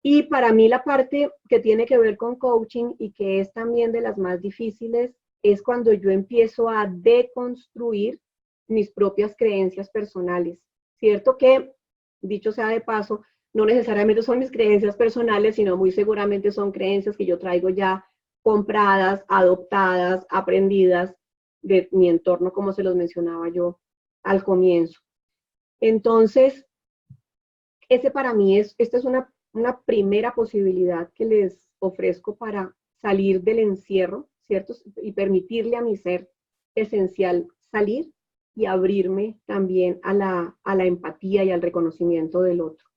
Y para mí la parte que tiene que ver con coaching y que es también de las más difíciles es cuando yo empiezo a deconstruir mis propias creencias personales. Cierto que, dicho sea de paso, no necesariamente son mis creencias personales, sino muy seguramente son creencias que yo traigo ya compradas, adoptadas, aprendidas de mi entorno, como se los mencionaba yo al comienzo. Entonces, ese para mí esta es una primera posibilidad que les ofrezco para salir del encierro, ¿cierto? Y permitirle a mi ser esencial salir y abrirme también a la empatía y al reconocimiento del otro.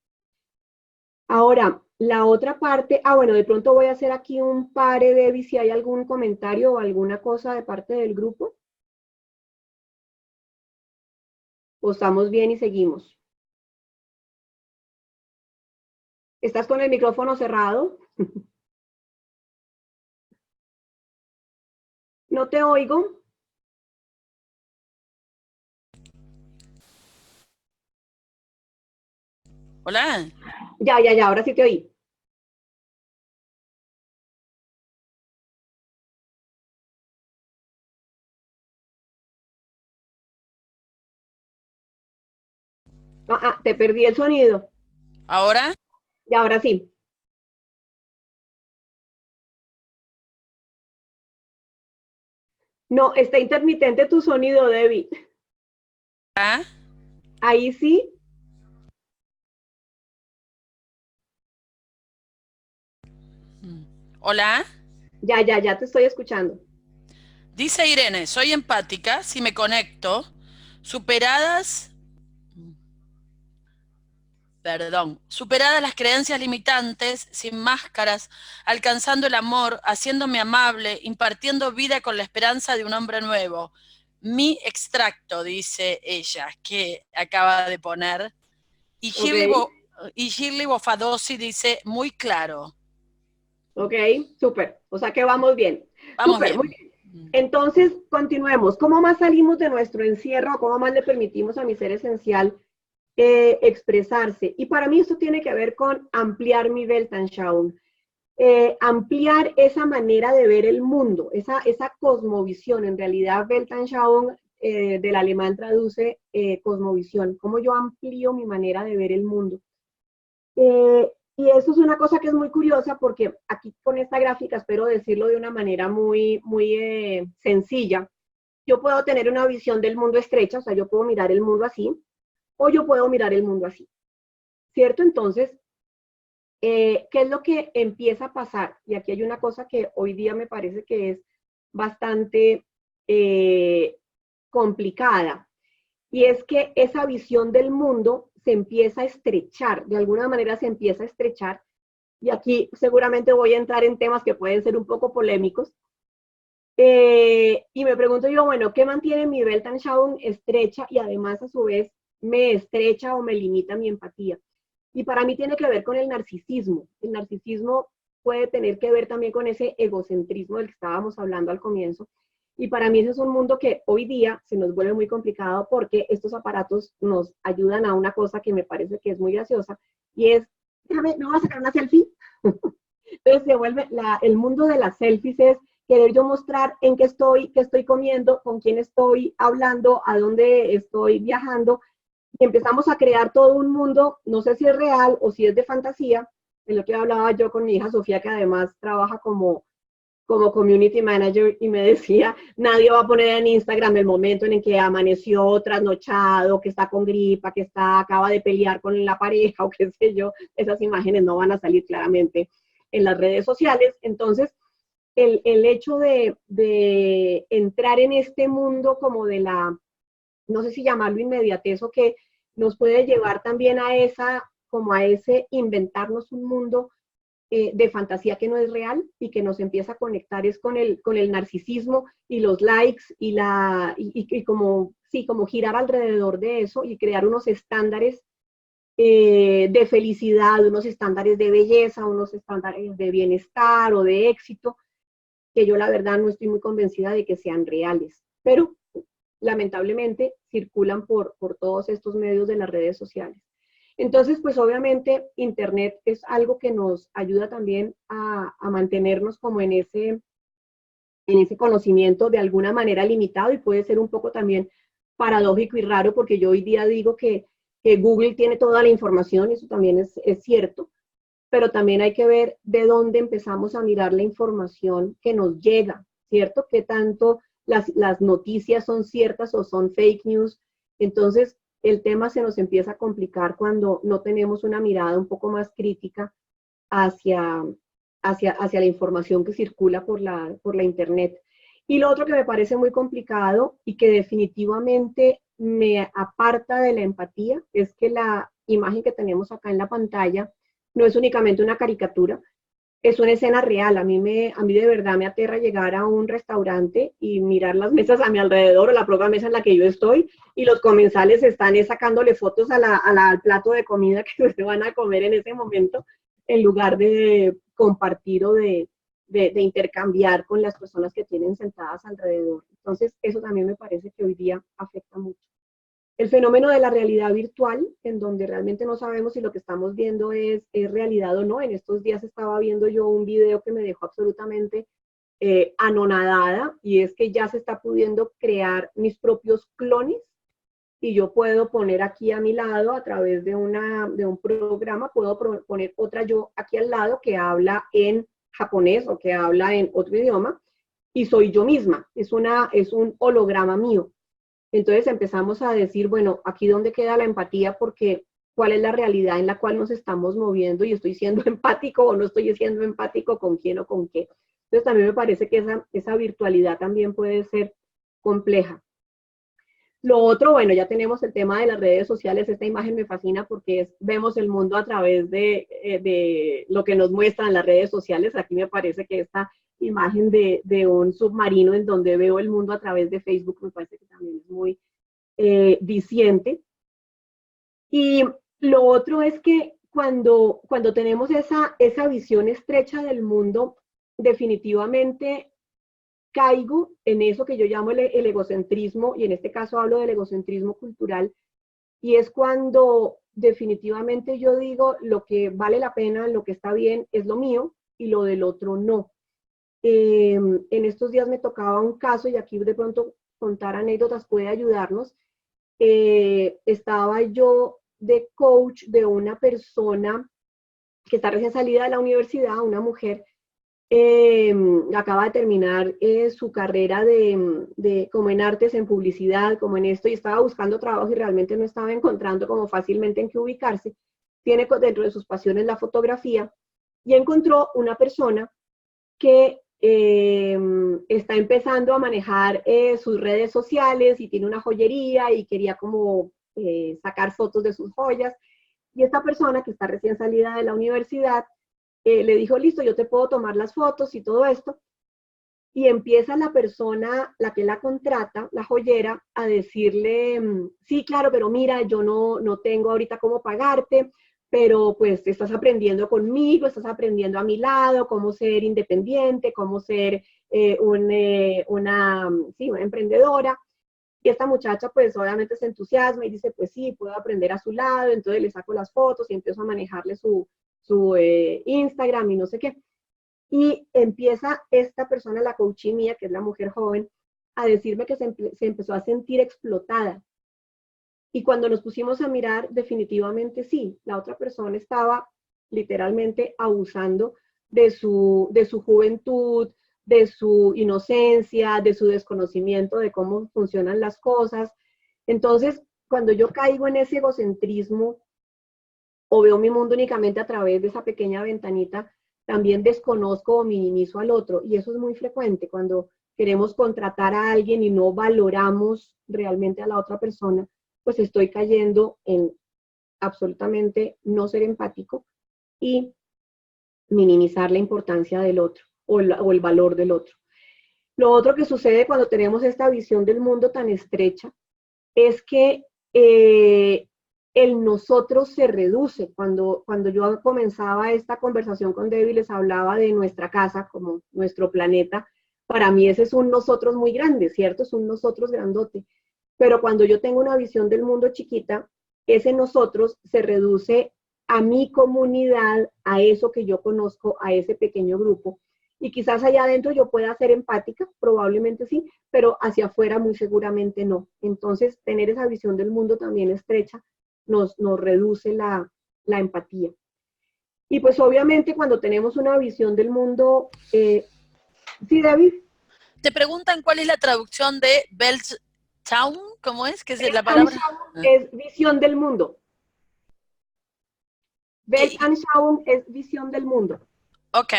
Ahora, la otra parte, bueno, de pronto voy a hacer aquí un pare, Debbie, si hay algún comentario o alguna cosa de parte del grupo. O estamos bien y seguimos. ¿Estás con el micrófono cerrado? No te oigo. Hola. Ya, ahora sí te oí. Te perdí el sonido. ¿Ahora? Y ahora sí. No, está intermitente tu sonido, Debbie. ¿Ah? Ahí sí. ¿Hola? Ya te estoy escuchando. Dice Irene, soy empática si me conecto, superadas, superadas las creencias limitantes, sin máscaras, alcanzando el amor, haciéndome amable, impartiendo vida con la esperanza de un hombre nuevo. Mi extracto, dice ella, que acaba de poner. Y Ok, Shirley Bofadosi dice, muy claro. ok, súper. O sea que vamos bien. Vamos Súper, muy bien. bien. Entonces, continuemos. ¿Cómo más salimos de nuestro encierro? ¿Cómo más le permitimos a mi ser esencial expresarse? Y para mí esto tiene que ver con ampliar mi Weltanschauung. Ampliar esa manera de ver el mundo, esa cosmovisión. En realidad, Weltanschauung del alemán traduce cosmovisión, cómo yo amplío mi manera de ver el mundo. Y eso es una cosa que es muy curiosa porque aquí con esta gráfica espero decirlo de una manera muy sencilla. Yo puedo tener una visión del mundo estrecha, o sea, yo puedo mirar el mundo así, o yo puedo mirar el mundo así, ¿cierto? Entonces, ¿qué es lo que empieza a pasar? Y aquí hay una cosa que hoy día me parece que es bastante complicada, y es que esa visión del mundo se empieza a estrechar, de alguna manera se empieza a estrechar, y aquí seguramente voy a entrar en temas que pueden ser un poco polémicos, y me pregunto yo, bueno, ¿qué mantiene mi Weltanschauung estrecha y además a su vez me estrecha o me limita mi empatía? Y para mí tiene que ver con el narcisismo. El narcisismo puede tener que ver también con ese egocentrismo del que estábamos hablando al comienzo. Y para mí ese es un mundo que hoy día se nos vuelve muy complicado porque estos aparatos nos ayudan a una cosa que me parece que es muy graciosa y es, déjame, ¿no vas a sacar una selfie? Entonces se vuelve, el mundo de las selfies es querer yo mostrar en qué estoy comiendo, con quién estoy hablando, a dónde estoy viajando, y empezamos a crear todo un mundo, no sé si es real o si es de fantasía, en lo que hablaba yo con mi hija Sofía, que además trabaja como community manager, y me decía, nadie va a poner en Instagram el momento en el que amaneció trasnochado, que está con gripa, acaba de pelear con la pareja o qué sé yo, esas imágenes no van a salir claramente en las redes sociales. Entonces, el hecho de entrar en este mundo como de la, no sé si llamarlo inmediatez, o que nos puede llevar también a esa, como a ese inventarnos un mundo de fantasía que no es real y que nos empieza a conectar es con el narcisismo y los likes y como, sí, como girar alrededor de eso y crear unos estándares de felicidad, unos estándares de belleza, unos estándares de bienestar o de éxito, que yo la verdad no estoy muy convencida de que sean reales, pero lamentablemente circulan por todos estos medios de las redes sociales. Entonces, pues obviamente Internet es algo que nos ayuda también a mantenernos como en ese conocimiento de alguna manera limitado y puede ser un poco también paradójico y raro porque yo hoy día digo que Google tiene toda la información y eso también es cierto, pero también hay que ver de dónde empezamos a mirar la información que nos llega, ¿cierto? ¿Qué tanto las noticias son ciertas o son fake news? Entonces, el tema se nos empieza a complicar cuando no tenemos una mirada un poco más crítica hacia, hacia la información que circula por la Internet. Y lo otro que me parece muy complicado y que definitivamente me aparta de la empatía es que la imagen que tenemos acá en la pantalla no es únicamente una caricatura, es una escena real. A mí de verdad me aterra llegar a un restaurante y mirar las mesas a mi alrededor o la propia mesa en la que yo estoy y los comensales están sacándole fotos al plato de comida que se van a comer en ese momento en lugar de compartir o de intercambiar con las personas que tienen sentadas alrededor. Entonces, eso también me parece que hoy día afecta mucho. El fenómeno de la realidad virtual, en donde realmente no sabemos si lo que estamos viendo es realidad o no. En estos días estaba viendo yo un video que me dejó absolutamente anonadada, y es que ya se está pudiendo crear mis propios clones, y yo puedo poner aquí a mi lado, a través de un programa, puedo poner otra yo aquí al lado que habla en japonés o que habla en otro idioma, y soy yo misma, es un holograma mío. Entonces empezamos a decir, bueno, aquí dónde queda la empatía, porque cuál es la realidad en la cual nos estamos moviendo y estoy siendo empático o no estoy siendo empático con quién o con qué. Entonces también me parece que esa virtualidad también puede ser compleja. Lo otro, bueno, ya tenemos el tema de las redes sociales. Esta imagen me fascina porque vemos el mundo a través de lo que nos muestran las redes sociales. Aquí me parece que esta imagen de un submarino en donde veo el mundo a través de Facebook me parece que también es muy diciente. Y lo otro es que cuando tenemos esa visión estrecha del mundo, definitivamente caigo en eso que yo llamo el egocentrismo, y en este caso hablo del egocentrismo cultural, y es cuando definitivamente yo digo lo que vale la pena, lo que está bien es lo mío y lo del otro no. En estos días me tocaba un caso, y aquí de pronto contar anécdotas puede ayudarnos. Estaba yo de coach de una persona que está recién salida de la universidad, una mujer, acaba de terminar su carrera como en artes, en publicidad, como en esto, y estaba buscando trabajo y realmente no estaba encontrando como fácilmente en qué ubicarse. Tiene dentro de sus pasiones la fotografía, y encontró una persona que está empezando a manejar sus redes sociales y tiene una joyería y quería como sacar fotos de sus joyas. Y esta persona que está recién salida de la universidad le dijo, listo, yo te puedo tomar las fotos y todo esto. Y empieza la persona, la que la contrata, la joyera, a decirle, sí, claro, pero mira, yo no tengo ahorita cómo pagarte, pero pues estás aprendiendo conmigo, estás aprendiendo a mi lado, cómo ser independiente, cómo ser una emprendedora. Y esta muchacha pues obviamente se entusiasma y dice, pues sí, puedo aprender a su lado. Entonces le saco las fotos y empiezo a manejarle su Instagram y no sé qué. Y empieza esta persona, la coachee mía, que es la mujer joven, a decirme que se empezó a sentir explotada. Y cuando nos pusimos a mirar, definitivamente sí, la otra persona estaba literalmente abusando de su juventud, de su inocencia, de su desconocimiento de cómo funcionan las cosas. Entonces, cuando yo caigo en ese egocentrismo o veo mi mundo únicamente a través de esa pequeña ventanita, también desconozco o minimizo al otro. Y eso es muy frecuente cuando queremos contratar a alguien y no valoramos realmente a la otra persona, pues estoy cayendo en absolutamente no ser empático y minimizar la importancia del otro o el valor del otro. Lo otro que sucede cuando tenemos esta visión del mundo tan estrecha es que el nosotros se reduce. Cuando yo comenzaba esta conversación con Debbie, les hablaba de nuestra casa como nuestro planeta. Para mí ese es un nosotros muy grande, ¿cierto? Es un nosotros grandote. Pero cuando yo tengo una visión del mundo chiquita, ese nosotros se reduce a mi comunidad, a eso que yo conozco, a ese pequeño grupo. Y quizás allá adentro yo pueda ser empática, probablemente sí, pero hacia afuera muy seguramente no. Entonces, tener esa visión del mundo también estrecha nos reduce la empatía. Y pues obviamente cuando tenemos una visión del mundo, sí, David. Te preguntan cuál es la traducción de Weltanschauung, ¿cómo es? ¿Qué es la palabra? Es visión del mundo. Weltanschauung es visión del mundo. Ok.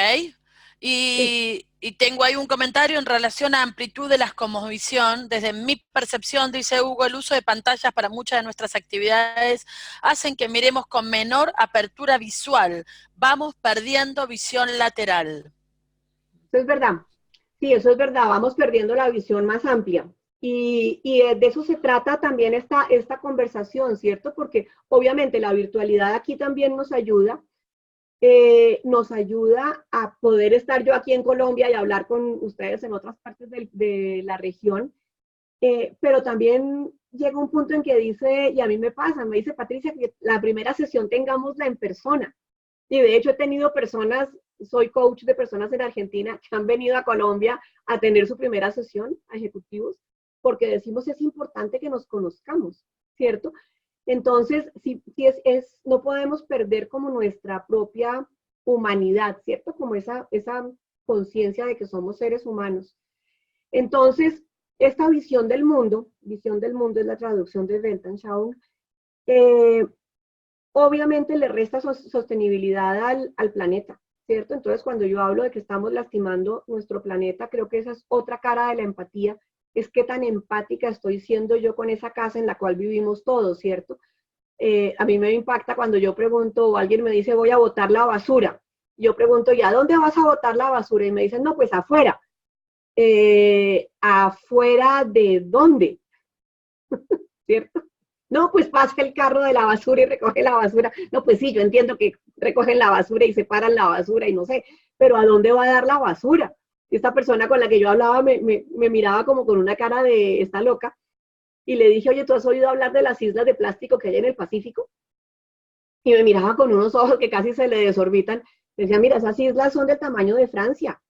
Y tengo ahí un comentario en relación a amplitud de la cosmovisión. Desde mi percepción, dice Hugo, el uso de pantallas para muchas de nuestras actividades hacen que miremos con menor apertura visual. Vamos perdiendo visión lateral. Eso es verdad. Sí, eso es verdad. Vamos perdiendo la visión más amplia. Y de eso se trata también esta conversación, ¿cierto? Porque obviamente la virtualidad aquí también nos ayuda a poder estar yo aquí en Colombia y hablar con ustedes en otras partes de la región, pero también llega un punto en que dice, y a mí me pasa, me dice Patricia, que la primera sesión tengámosla en persona. Y de hecho he tenido personas, soy coach de personas en Argentina que han venido a Colombia a tener su primera sesión, a ejecutivos, porque decimos es importante que nos conozcamos, ¿cierto? Entonces, sí no podemos perder como nuestra propia humanidad, ¿cierto? Como esa conciencia de que somos seres humanos. Entonces, esta visión del mundo es la traducción de Weltanschauung, obviamente le resta sostenibilidad al planeta, ¿cierto? Entonces, cuando yo hablo de que estamos lastimando nuestro planeta, creo que esa es otra cara de la empatía, es qué tan empática estoy siendo yo con esa casa en la cual vivimos todos, ¿cierto? A mí me impacta cuando yo pregunto o alguien me dice voy a botar la basura. Yo pregunto, ¿y a dónde vas a botar la basura? Y me dicen, no, pues afuera. ¿Afuera de dónde? ¿Cierto? No, pues pasa el carro de la basura y recoge la basura. No, pues sí, yo entiendo que recogen la basura y separan la basura y no sé, pero ¿a dónde va a dar la basura? Esta persona con la que yo hablaba me miraba como con una cara de esta loca y le dije, oye, ¿tú has oído hablar de las islas de plástico que hay en el Pacífico? Y me miraba con unos ojos que casi se le desorbitan. Decía, mira, esas islas son del tamaño de Francia.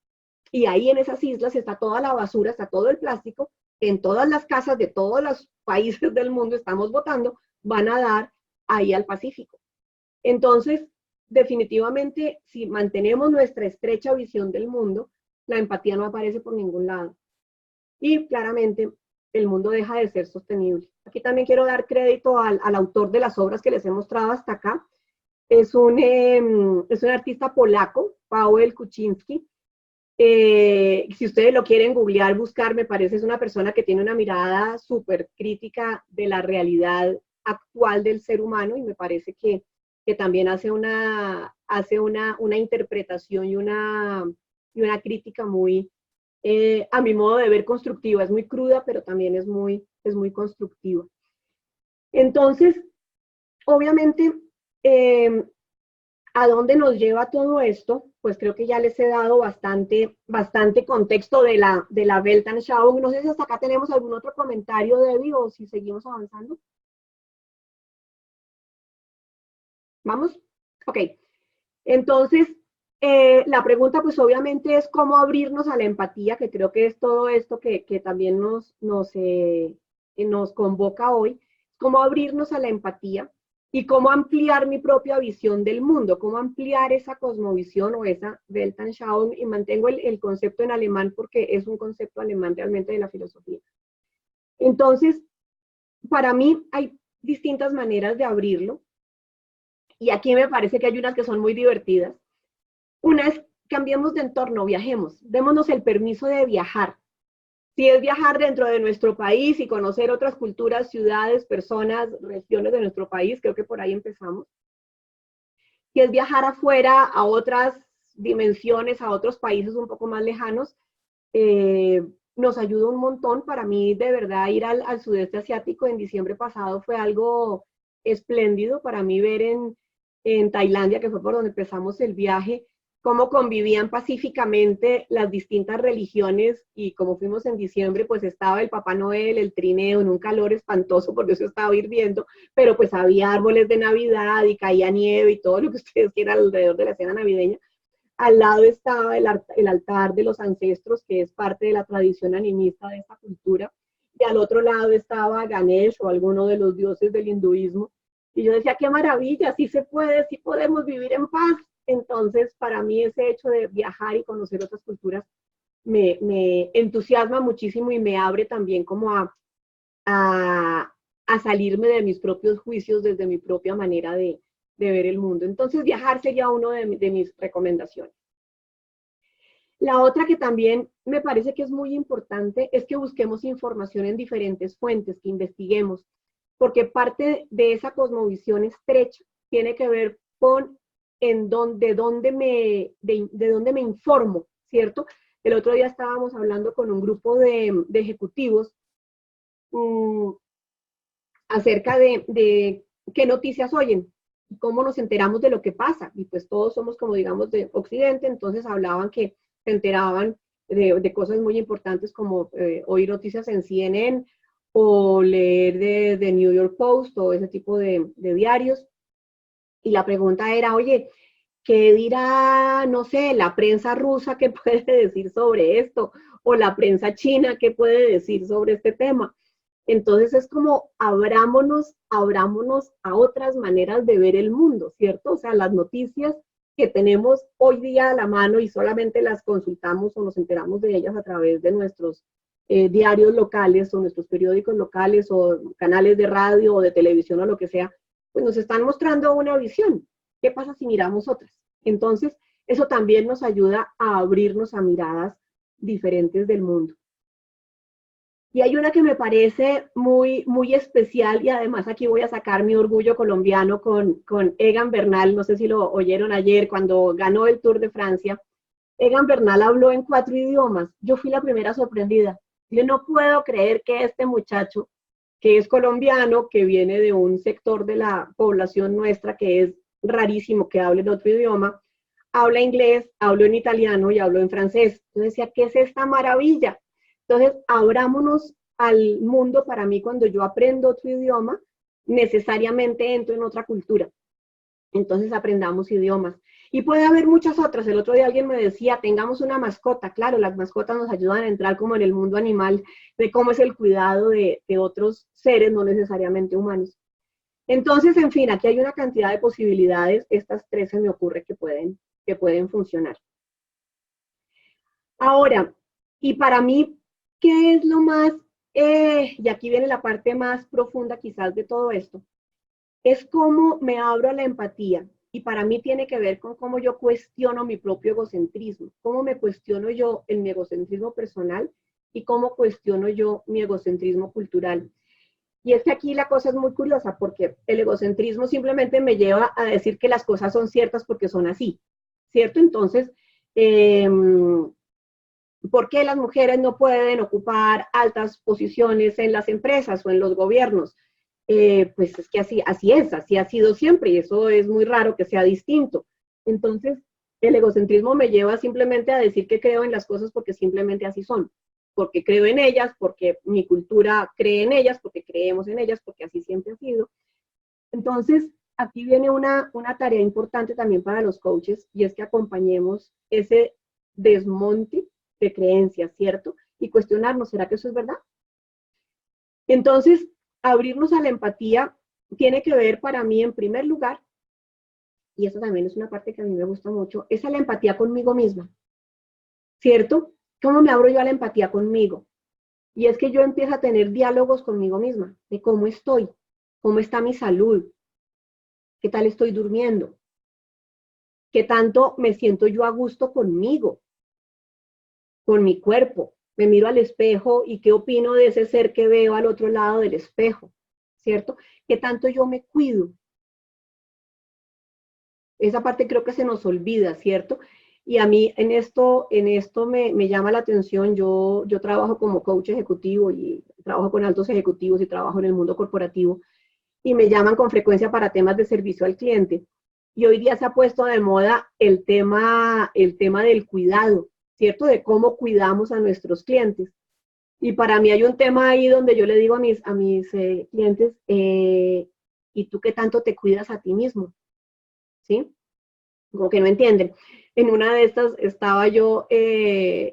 Y ahí en esas islas está toda la basura, está todo el plástico. En todas las casas de todos los países del mundo estamos botando, van a dar ahí al Pacífico. Entonces, definitivamente, si mantenemos nuestra estrecha visión del mundo, la empatía no aparece por ningún lado. Y claramente, el mundo deja de ser sostenible. Aquí también quiero dar crédito al autor de las obras que les he mostrado hasta acá. Es un artista polaco, Paweł Kuczynski. Si ustedes lo quieren googlear, buscar, me parece es una persona que tiene una mirada súper crítica de la realidad actual del ser humano y me parece que también hace una interpretación y una crítica muy, a mi modo de ver, constructiva. Es muy cruda, pero también es muy constructiva. Entonces, obviamente, ¿a dónde nos lleva todo esto? Pues creo que ya les he dado bastante contexto de la Weltanschauung. No sé si hasta acá tenemos algún otro comentario, Debbie, o si seguimos avanzando. ¿Vamos? Ok. Entonces, la pregunta pues obviamente es cómo abrirnos a la empatía, que creo que es todo esto que también nos convoca hoy. Cómo abrirnos a la empatía y cómo ampliar mi propia visión del mundo, cómo ampliar esa cosmovisión o esa Weltanschauung, y mantengo el concepto en alemán porque es un concepto alemán realmente de la filosofía. Entonces, para mí hay distintas maneras de abrirlo, y aquí me parece que hay unas que son muy divertidas. Una es, cambiemos de entorno, viajemos, démonos el permiso de viajar. Si es viajar dentro de nuestro país y conocer otras culturas, ciudades, personas, regiones de nuestro país, creo que por ahí empezamos. Si es viajar afuera a otras dimensiones, a otros países un poco más lejanos, nos ayuda un montón. Para mí, de verdad, ir al sudeste asiático en diciembre pasado fue algo espléndido para mí ver en Tailandia, que fue por donde empezamos el viaje, cómo convivían pacíficamente las distintas religiones y como fuimos en diciembre, pues estaba el Papá Noel, el trineo en un calor espantoso porque eso estaba hirviendo, pero pues había árboles de Navidad y caía nieve y todo lo que ustedes quieran alrededor de la cena navideña. Al lado estaba el altar de los ancestros, que es parte de la tradición animista de esta cultura, y al otro lado estaba Ganesh o alguno de los dioses del hinduismo. Y yo decía, qué maravilla, sí se puede, sí podemos vivir en paz. Entonces, para mí ese hecho de viajar y conocer otras culturas me entusiasma muchísimo y me abre también como a salirme de mis propios juicios desde mi propia manera de ver el mundo. Entonces, viajar sería uno de mis recomendaciones. La otra que también me parece que es muy importante es que busquemos información en diferentes fuentes, que investiguemos, porque parte de esa cosmovisión estrecha tiene que ver con de dónde me informo, ¿cierto? El otro día estábamos hablando con un grupo de ejecutivos acerca de qué noticias oyen, cómo nos enteramos de lo que pasa. Y pues todos somos como digamos de Occidente, entonces hablaban que se enteraban de cosas muy importantes como oír noticias en CNN o leer de New York Post o ese tipo de diarios. Y la pregunta era, oye, ¿qué dirá, no sé, la prensa rusa qué puede decir sobre esto? O la prensa china qué puede decir sobre este tema. Entonces es como abrámonos a otras maneras de ver el mundo, ¿cierto? O sea, las noticias que tenemos hoy día a la mano y solamente las consultamos o nos enteramos de ellas a través de nuestros diarios locales o nuestros periódicos locales o canales de radio o de televisión o lo que sea, pues nos están mostrando una visión. ¿Qué pasa si miramos otras? Entonces, eso también nos ayuda a abrirnos a miradas diferentes del mundo. Y hay una que me parece muy, muy especial y además aquí voy a sacar mi orgullo colombiano con Egan Bernal, no sé si lo oyeron ayer cuando ganó el Tour de Francia. Egan Bernal habló en 4 idiomas. Yo fui la primera sorprendida. Yo no puedo creer que este muchacho, que es colombiano, que viene de un sector de la población nuestra que es rarísimo que hable en otro idioma, habla inglés, hablo en italiano y hablo en francés. Yo decía, ¿qué es esta maravilla? Entonces, abrámonos al mundo. Para mí, cuando yo aprendo otro idioma, necesariamente entro en otra cultura. Entonces, aprendamos idiomas. Y puede haber muchas otras. El otro día alguien me decía, tengamos una mascota. Claro, las mascotas nos ayudan a entrar como en el mundo animal, de cómo es el cuidado de otros seres, no necesariamente humanos. Entonces, en fin, aquí hay una cantidad de posibilidades. Estas 3 se me ocurre que pueden funcionar. Ahora, y para mí, ¿qué es lo más, y aquí viene la parte más profunda quizás de todo esto? Es cómo me abro a la empatía. Y para mí tiene que ver con cómo yo cuestiono mi propio egocentrismo, cómo me cuestiono yo en mi egocentrismo personal y cómo cuestiono yo mi egocentrismo cultural. Y es que aquí la cosa es muy curiosa porque el egocentrismo simplemente me lleva a decir que las cosas son ciertas porque son así, ¿cierto? Entonces, ¿por qué las mujeres no pueden ocupar altas posiciones en las empresas o en los gobiernos? Pues es que así es, así ha sido siempre y eso es muy raro que sea distinto. Entonces, el egocentrismo me lleva simplemente a decir que creo en las cosas porque simplemente así son, porque creo en ellas, porque mi cultura cree en ellas, porque creemos en ellas, porque así siempre ha sido. Entonces, aquí viene una tarea importante también para los coaches y es que acompañemos ese desmonte de creencias, ¿cierto? Y cuestionarnos, ¿será que eso es verdad? Entonces, abrirnos a la empatía tiene que ver para mí en primer lugar, y eso también es una parte que a mí me gusta mucho, es a la empatía conmigo misma, ¿cierto? ¿Cómo me abro yo a la empatía conmigo? Y es que yo empiezo a tener diálogos conmigo misma, de cómo estoy, cómo está mi salud, qué tal estoy durmiendo, ¿Qué tanto me siento yo a gusto conmigo, con mi cuerpo? Me miro al espejo y qué opino de ese ser que veo al otro lado del espejo, ¿cierto? ¿Qué tanto yo me cuido? Esa parte creo que se nos olvida, ¿cierto? Y a mí en esto me llama la atención. Yo trabajo como coach ejecutivo y trabajo con altos ejecutivos y trabajo en el mundo corporativo y me llaman con frecuencia para temas de servicio al cliente. Y hoy día se ha puesto de moda el tema del cuidado, ¿cierto? De cómo cuidamos a nuestros clientes. Y para mí hay un tema ahí donde yo le digo a mis clientes, ¿y tú qué tanto te cuidas a ti mismo? ¿Sí? Como que no entienden. En una de estas estaba yo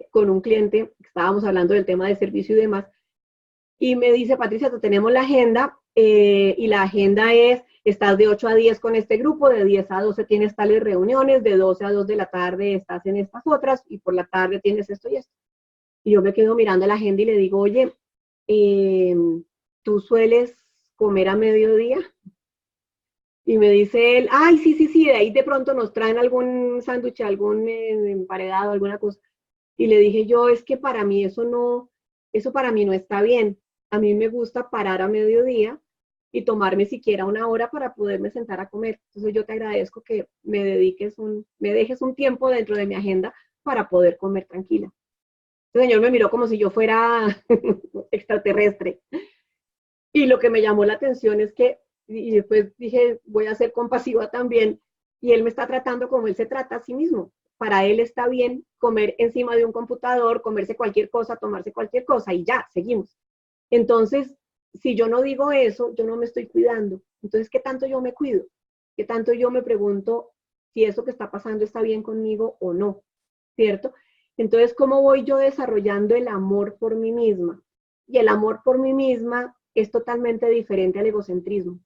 con un cliente, estábamos hablando del tema de servicio y demás, y me dice, Patricia, tenemos la agenda, y la agenda es, estás de 8 a 10 con este grupo, de 10 a 12 tienes tales reuniones, de 12 a 2 de la tarde estás en estas otras, y por la tarde tienes esto y esto. Y yo me quedo mirando la agenda y le digo, oye, ¿tú sueles comer a mediodía? Y me dice él, ay, sí, sí, sí, de ahí de pronto nos traen algún sándwich, algún emparedado, alguna cosa. Y le dije yo, es que para mí eso para mí no está bien. A mí me gusta parar a mediodía y tomarme siquiera una hora para poderme sentar a comer. Entonces yo te agradezco que me dejes un tiempo dentro de mi agenda para poder comer tranquila. El señor me miró como si yo fuera extraterrestre. Y lo que me llamó la atención es que, y después dije, voy a ser compasiva también, y él me está tratando como él se trata a sí mismo. Para él está bien comer encima de un computador, comerse cualquier cosa, tomarse cualquier cosa, y ya, seguimos. Entonces, si yo no digo eso, yo no me estoy cuidando. Entonces, ¿qué tanto yo me cuido? ¿Qué tanto yo me pregunto si eso que está pasando está bien conmigo o no? ¿Cierto? Entonces, ¿cómo voy yo desarrollando el amor por mí misma? Y el amor por mí misma es totalmente diferente al egocentrismo,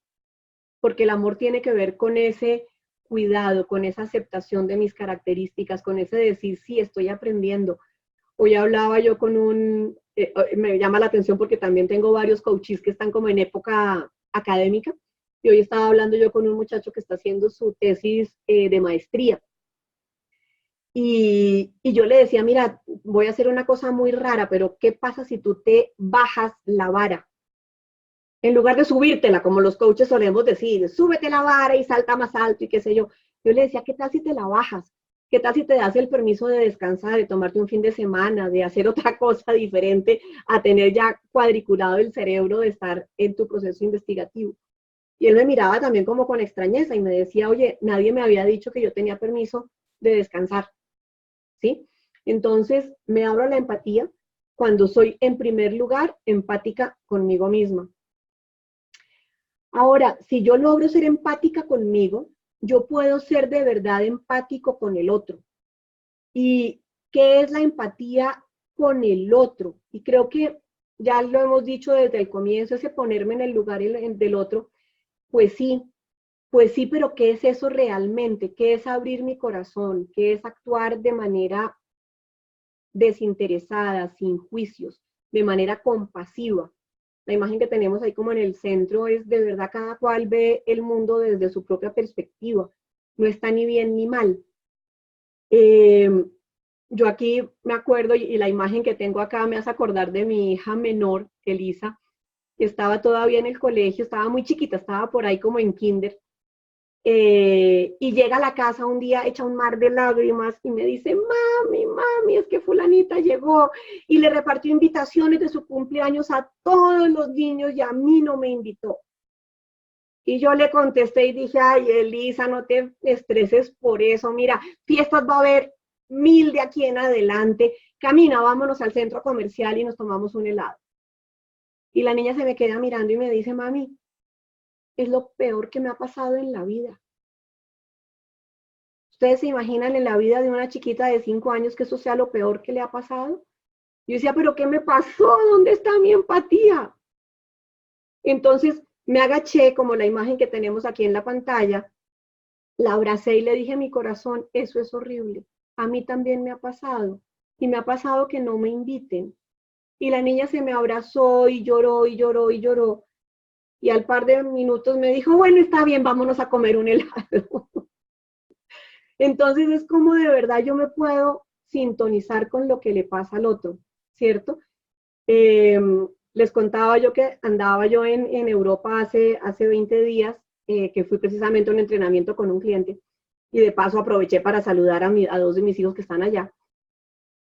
porque el amor tiene que ver con ese cuidado, con esa aceptación de mis características, con ese decir, sí, estoy aprendiendo. Hoy hablaba yo con me llama la atención porque también tengo varios coaches que están como en época académica, y hoy estaba hablando yo con un muchacho que está haciendo su tesis de maestría. Y yo le decía, mira, voy a hacer una cosa muy rara, pero ¿qué pasa si tú te bajas la vara? En lugar de subírtela, como los coaches solemos decir, súbete la vara y salta más alto y qué sé yo. Yo le decía, ¿qué tal si te la bajas? ¿Qué tal si te das el permiso de descansar, de tomarte un fin de semana, de hacer otra cosa diferente, a tener ya cuadriculado el cerebro de estar en tu proceso investigativo? Y él me miraba también como con extrañeza y me decía, oye, nadie me había dicho que yo tenía permiso de descansar, ¿sí? Entonces, me abro a la empatía cuando soy, en primer lugar, empática conmigo misma. Ahora, si yo logro ser empática conmigo, yo puedo ser de verdad empático con el otro. ¿Y qué es la empatía con el otro? Y creo que ya lo hemos dicho desde el comienzo, ese ponerme en el lugar del otro, pues sí, pero ¿qué es eso realmente? ¿Qué es abrir mi corazón? ¿Qué es actuar de manera desinteresada, sin juicios, de manera compasiva? La imagen que tenemos ahí como en el centro es de verdad cada cual ve el mundo desde su propia perspectiva. No está ni bien ni mal. Yo aquí me acuerdo y la imagen que tengo acá me hace acordar de mi hija menor, Elisa, que estaba todavía en el colegio, estaba muy chiquita, estaba por ahí como en kinder. Y llega a la casa un día hecha un mar de lágrimas y me dice, mami, es que fulanita llegó y le repartió invitaciones de su cumpleaños a todos los niños y a mí no me invitó. Y yo le contesté y dije, ay, Elisa, no te estreses por eso, mira, fiestas va a haber 1000 de aquí en adelante, camina, vámonos al centro comercial y nos tomamos un helado. Y la niña se me queda mirando y me dice, mami, es lo peor que me ha pasado en la vida. ¿Ustedes se imaginan en la vida de una chiquita de 5 años que eso sea lo peor que le ha pasado? Yo decía, ¿pero qué me pasó? ¿Dónde está mi empatía? Entonces me agaché, como la imagen que tenemos aquí en la pantalla, la abracé y le dije a mi corazón, eso es horrible. A mí también me ha pasado. Y me ha pasado que no me inviten. Y la niña se me abrazó y lloró y lloró y lloró. Y al par de minutos me dijo, bueno, está bien, vámonos a comer un helado. Entonces es como de verdad yo me puedo sintonizar con lo que le pasa al otro, ¿cierto? Eh, Les contaba yo que andaba yo en Europa hace 20 días, que fui precisamente a un entrenamiento con un cliente, y de paso aproveché para saludar a dos de mis hijos que están allá.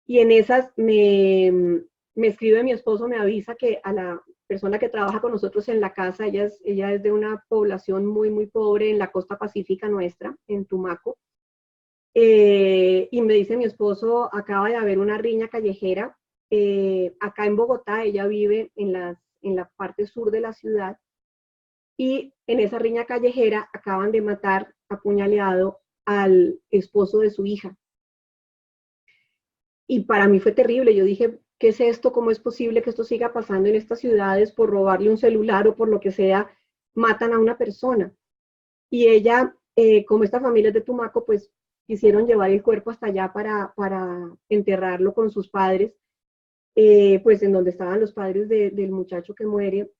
Y en esas me escribe mi esposo, me avisa que a la persona que trabaja con nosotros en la casa, ella es de una población muy, muy pobre en la costa pacífica nuestra, en Tumaco. Y me dice mi esposo, acaba de haber una riña callejera. Acá en Bogotá, ella vive en la parte sur de la ciudad, y en esa riña callejera acaban de matar apuñaleado al esposo de su hija. Y para mí fue terrible. Yo dije, ¿qué es esto? ¿Cómo es posible que esto siga pasando en estas ciudades por robarle un celular o por lo que sea? Matan a una persona. Y ella, como esta familia es de Tumaco, pues quisieron llevar el cuerpo hasta allá para enterrarlo con sus padres, pues en donde estaban los padres del muchacho que muere.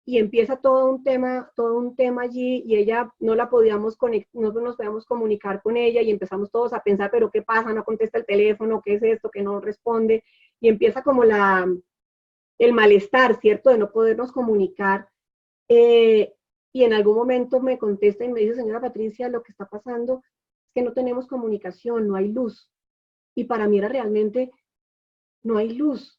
Y empieza todo un tema allí, y ella no la podíamos no nos podíamos comunicar con ella, y empezamos todos a pensar, pero ¿qué pasa? No contesta el teléfono, ¿qué es esto? Que no responde, y empieza como el malestar, ¿cierto? De no podernos comunicar. Eh, y en algún momento me contesta y me dice, señora Patricia, lo que está pasando es que no tenemos comunicación, no hay luz. Y para mí era realmente, no hay luz,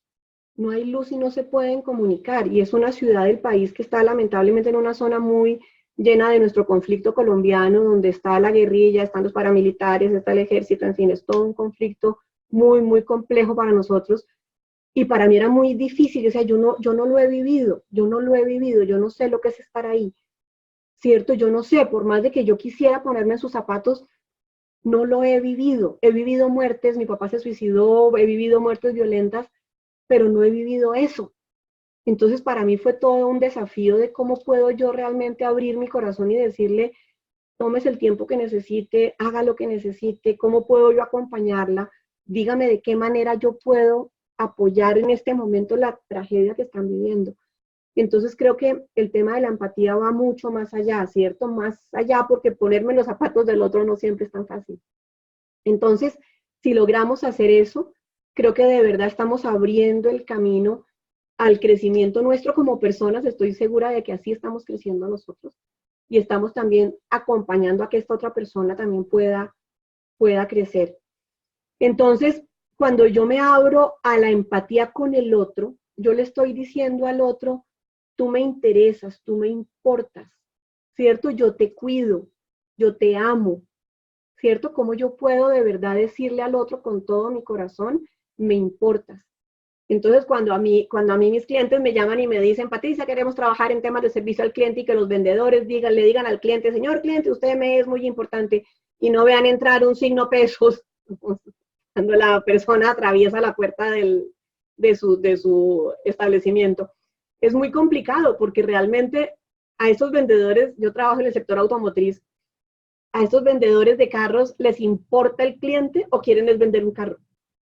no hay luz y no se pueden comunicar. Y es una ciudad del país que está lamentablemente en una zona muy llena de nuestro conflicto colombiano, donde está la guerrilla, están los paramilitares, está el ejército, en fin, es todo un conflicto muy, muy complejo para nosotros. Y para mí era muy difícil, o sea, yo no lo he vivido, yo no lo he vivido, yo no sé lo que es estar ahí, ¿cierto? Yo no sé, por más de que yo quisiera ponerme en sus zapatos, no lo he vivido. He vivido muertes, mi papá se suicidó, he vivido muertes violentas, pero no he vivido eso. Entonces para mí fue todo un desafío de cómo puedo yo realmente abrir mi corazón y decirle, tómese el tiempo que necesite, haga lo que necesite, cómo puedo yo acompañarla, dígame de qué manera yo puedo apoyar en este momento la tragedia que están viviendo. Entonces creo que el tema de la empatía va mucho más allá, ¿cierto? Más allá, porque ponerme en los zapatos del otro no siempre es tan fácil. Entonces, si logramos hacer eso, creo que de verdad estamos abriendo el camino al crecimiento nuestro como personas. Estoy segura de que así estamos creciendo nosotros, y estamos también acompañando a que esta otra persona también pueda crecer. Entonces, cuando yo me abro a la empatía con el otro, yo le estoy diciendo al otro, tú me interesas, tú me importas, ¿cierto? Yo te cuido, yo te amo, ¿cierto? ¿Cómo yo puedo de verdad decirle al otro con todo mi corazón, me importas? Entonces, cuando a mí mis clientes me llaman y me dicen, Patricia, queremos trabajar en temas de servicio al cliente, y que los vendedores le digan al cliente, señor cliente, usted me es muy importante, y no vean entrar un signo pesos cuando la persona atraviesa la puerta de su establecimiento. Es muy complicado porque realmente a esos vendedores, yo trabajo en el sector automotriz, a estos vendedores de carros les importa el cliente o quieren es vender un carro,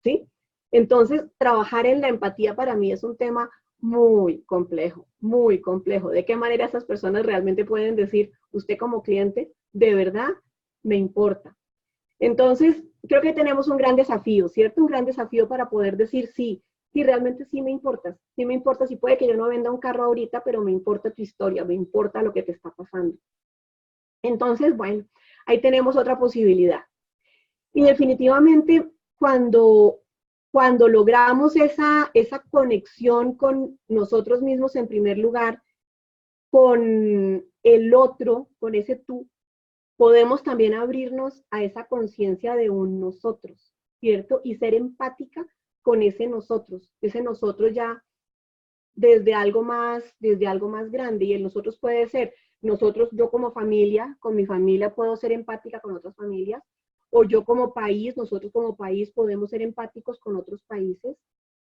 ¿sí? Entonces, trabajar en la empatía para mí es un tema muy complejo, muy complejo. ¿De qué manera esas personas realmente pueden decir, usted como cliente, de verdad me importa? Entonces, creo que tenemos un gran desafío, ¿cierto? Un gran desafío para poder decir, sí, sí, realmente sí me importa, sí puede que yo no venda un carro ahorita, pero me importa tu historia, me importa lo que te está pasando. Entonces, bueno, ahí tenemos otra posibilidad. Y definitivamente, cuando logramos esa conexión con nosotros mismos en primer lugar, con el otro, con ese tú, podemos también abrirnos a esa conciencia de un nosotros, ¿cierto? Y ser empática con ese nosotros ya desde algo más grande. Y el nosotros puede ser, nosotros, yo como familia, con mi familia puedo ser empática con otras familias, o yo como país, nosotros como país podemos ser empáticos con otros países,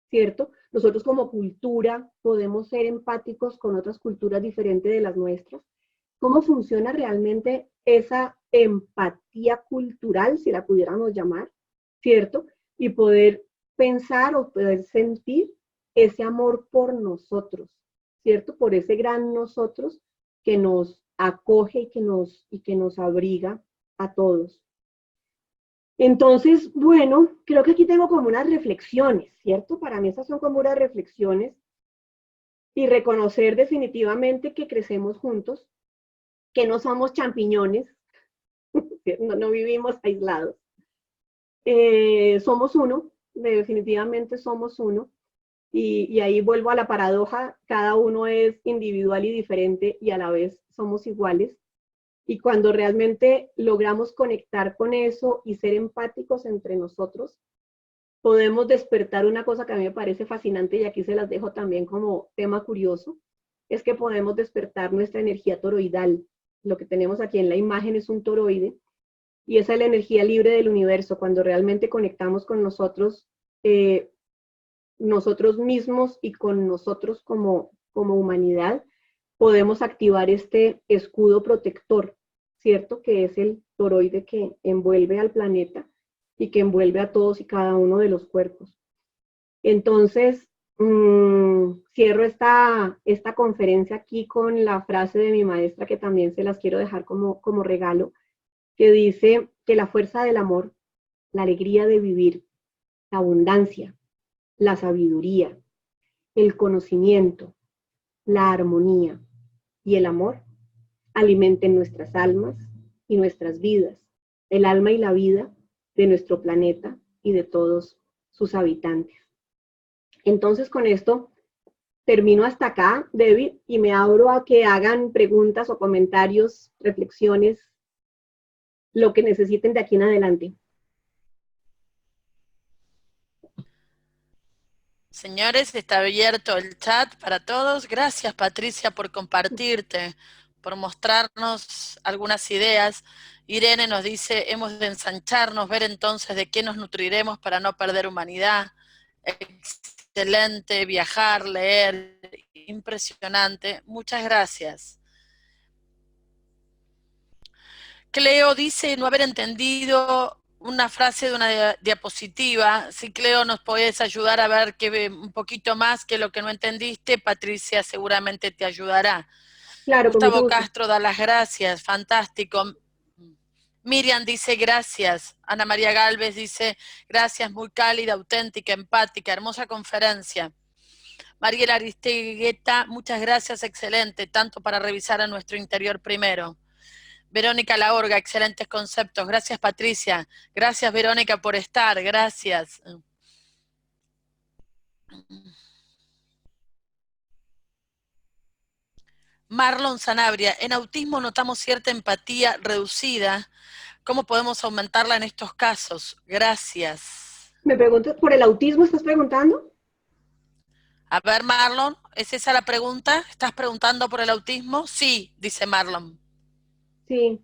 ¿cierto? Nosotros como cultura podemos ser empáticos con otras culturas diferentes de las nuestras. ¿Cómo funciona realmente esa empatía cultural, si la pudiéramos llamar, ¿cierto? Y poder pensar o poder sentir ese amor por nosotros, ¿cierto? Por ese gran nosotros que nos acoge y que nos abriga a todos. Entonces, bueno, creo que aquí tengo como unas reflexiones, ¿cierto? Para mí esas son como unas reflexiones y reconocer definitivamente que crecemos juntos, que no somos champiñones, no vivimos aislados. Somos uno, definitivamente somos uno. Y ahí vuelvo a la paradoja, cada uno es individual y diferente y a la vez somos iguales. Y cuando realmente logramos conectar con eso y ser empáticos entre nosotros, podemos despertar una cosa que a mí me parece fascinante y aquí se las dejo también como tema curioso, es que podemos despertar nuestra energía toroidal. Lo que tenemos aquí en la imagen es un toroide y esa es la energía libre del universo. Cuando realmente conectamos con nosotros, nosotros mismos y con nosotros como humanidad, podemos activar este escudo protector, ¿cierto? Que es el toroide que envuelve al planeta y que envuelve a todos y cada uno de los cuerpos. Entonces, cierro esta conferencia aquí con la frase de mi maestra, que también se las quiero dejar como regalo, que dice que la fuerza del amor, la alegría de vivir, la abundancia, la sabiduría, el conocimiento, la armonía y el amor alimenten nuestras almas y nuestras vidas, el alma y la vida de nuestro planeta y de todos sus habitantes. Entonces, con esto termino hasta acá, David, y me abro a que hagan preguntas o comentarios, reflexiones, lo que necesiten de aquí en adelante. Señores, está abierto el chat para todos. Gracias, Patricia, por compartirte, por mostrarnos algunas ideas. Irene nos dice, hemos de ensancharnos, ver entonces de qué nos nutriremos para no perder humanidad. Excelente, viajar, leer, impresionante. Muchas gracias. Cleo dice no haber entendido una frase de una diapositiva. Si Cleo nos podés ayudar a ver un poquito más que lo que no entendiste, Patricia seguramente te ayudará. Claro, con mucho Gustavo gusto. Castro da las gracias, fantástico. Miriam dice gracias. Ana María Galvez dice gracias, muy cálida, auténtica, empática, hermosa conferencia. Mariela Aristegueta, muchas gracias, excelente, tanto para revisar a nuestro interior primero. Verónica Laorga, excelentes conceptos. Gracias, Patricia. Gracias, Verónica, por estar. Gracias. Marlon Sanabria, en autismo notamos cierta empatía reducida. ¿Cómo podemos aumentarla en estos casos? Gracias. ¿Me preguntas por el autismo? ¿Estás preguntando? A ver, Marlon, ¿es esa la pregunta? ¿Estás preguntando por el autismo? Sí, dice Marlon. Sí,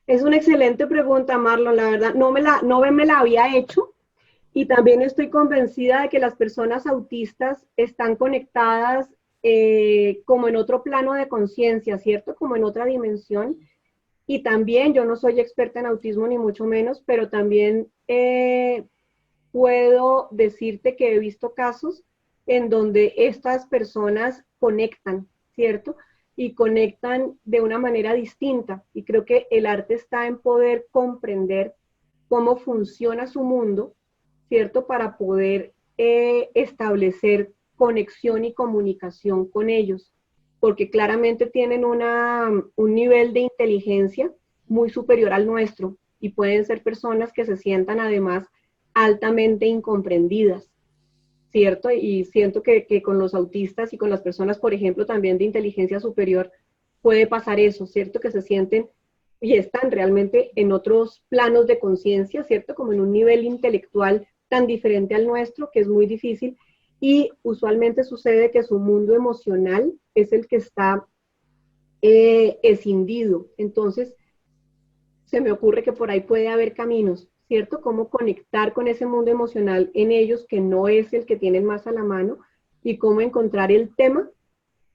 es una excelente pregunta, Marlon, la verdad. No me la había hecho y también estoy convencida de que las personas autistas están conectadas como en otro plano de conciencia, ¿cierto? Como en otra dimensión. Y también, yo no soy experta en autismo ni mucho menos, pero también puedo decirte que he visto casos en donde estas personas conectan, ¿cierto? Y conectan de una manera distinta. Y creo que el arte está en poder comprender cómo funciona su mundo, ¿cierto? Para poder establecer conexión y comunicación con ellos, porque claramente tienen un nivel de inteligencia muy superior al nuestro y pueden ser personas que se sientan además altamente incomprendidas, ¿cierto? Y siento que con los autistas y con las personas, por ejemplo, también de inteligencia superior, puede pasar eso, ¿cierto? Que se sienten y están realmente en otros planos de conciencia, ¿cierto? Como en un nivel intelectual tan diferente al nuestro, que es muy difícil. Y usualmente sucede que su mundo emocional es el que está escindido. Entonces, se me ocurre que por ahí puede haber caminos, ¿cierto? Cómo conectar con ese mundo emocional en ellos que no es el que tienen más a la mano y cómo encontrar el tema,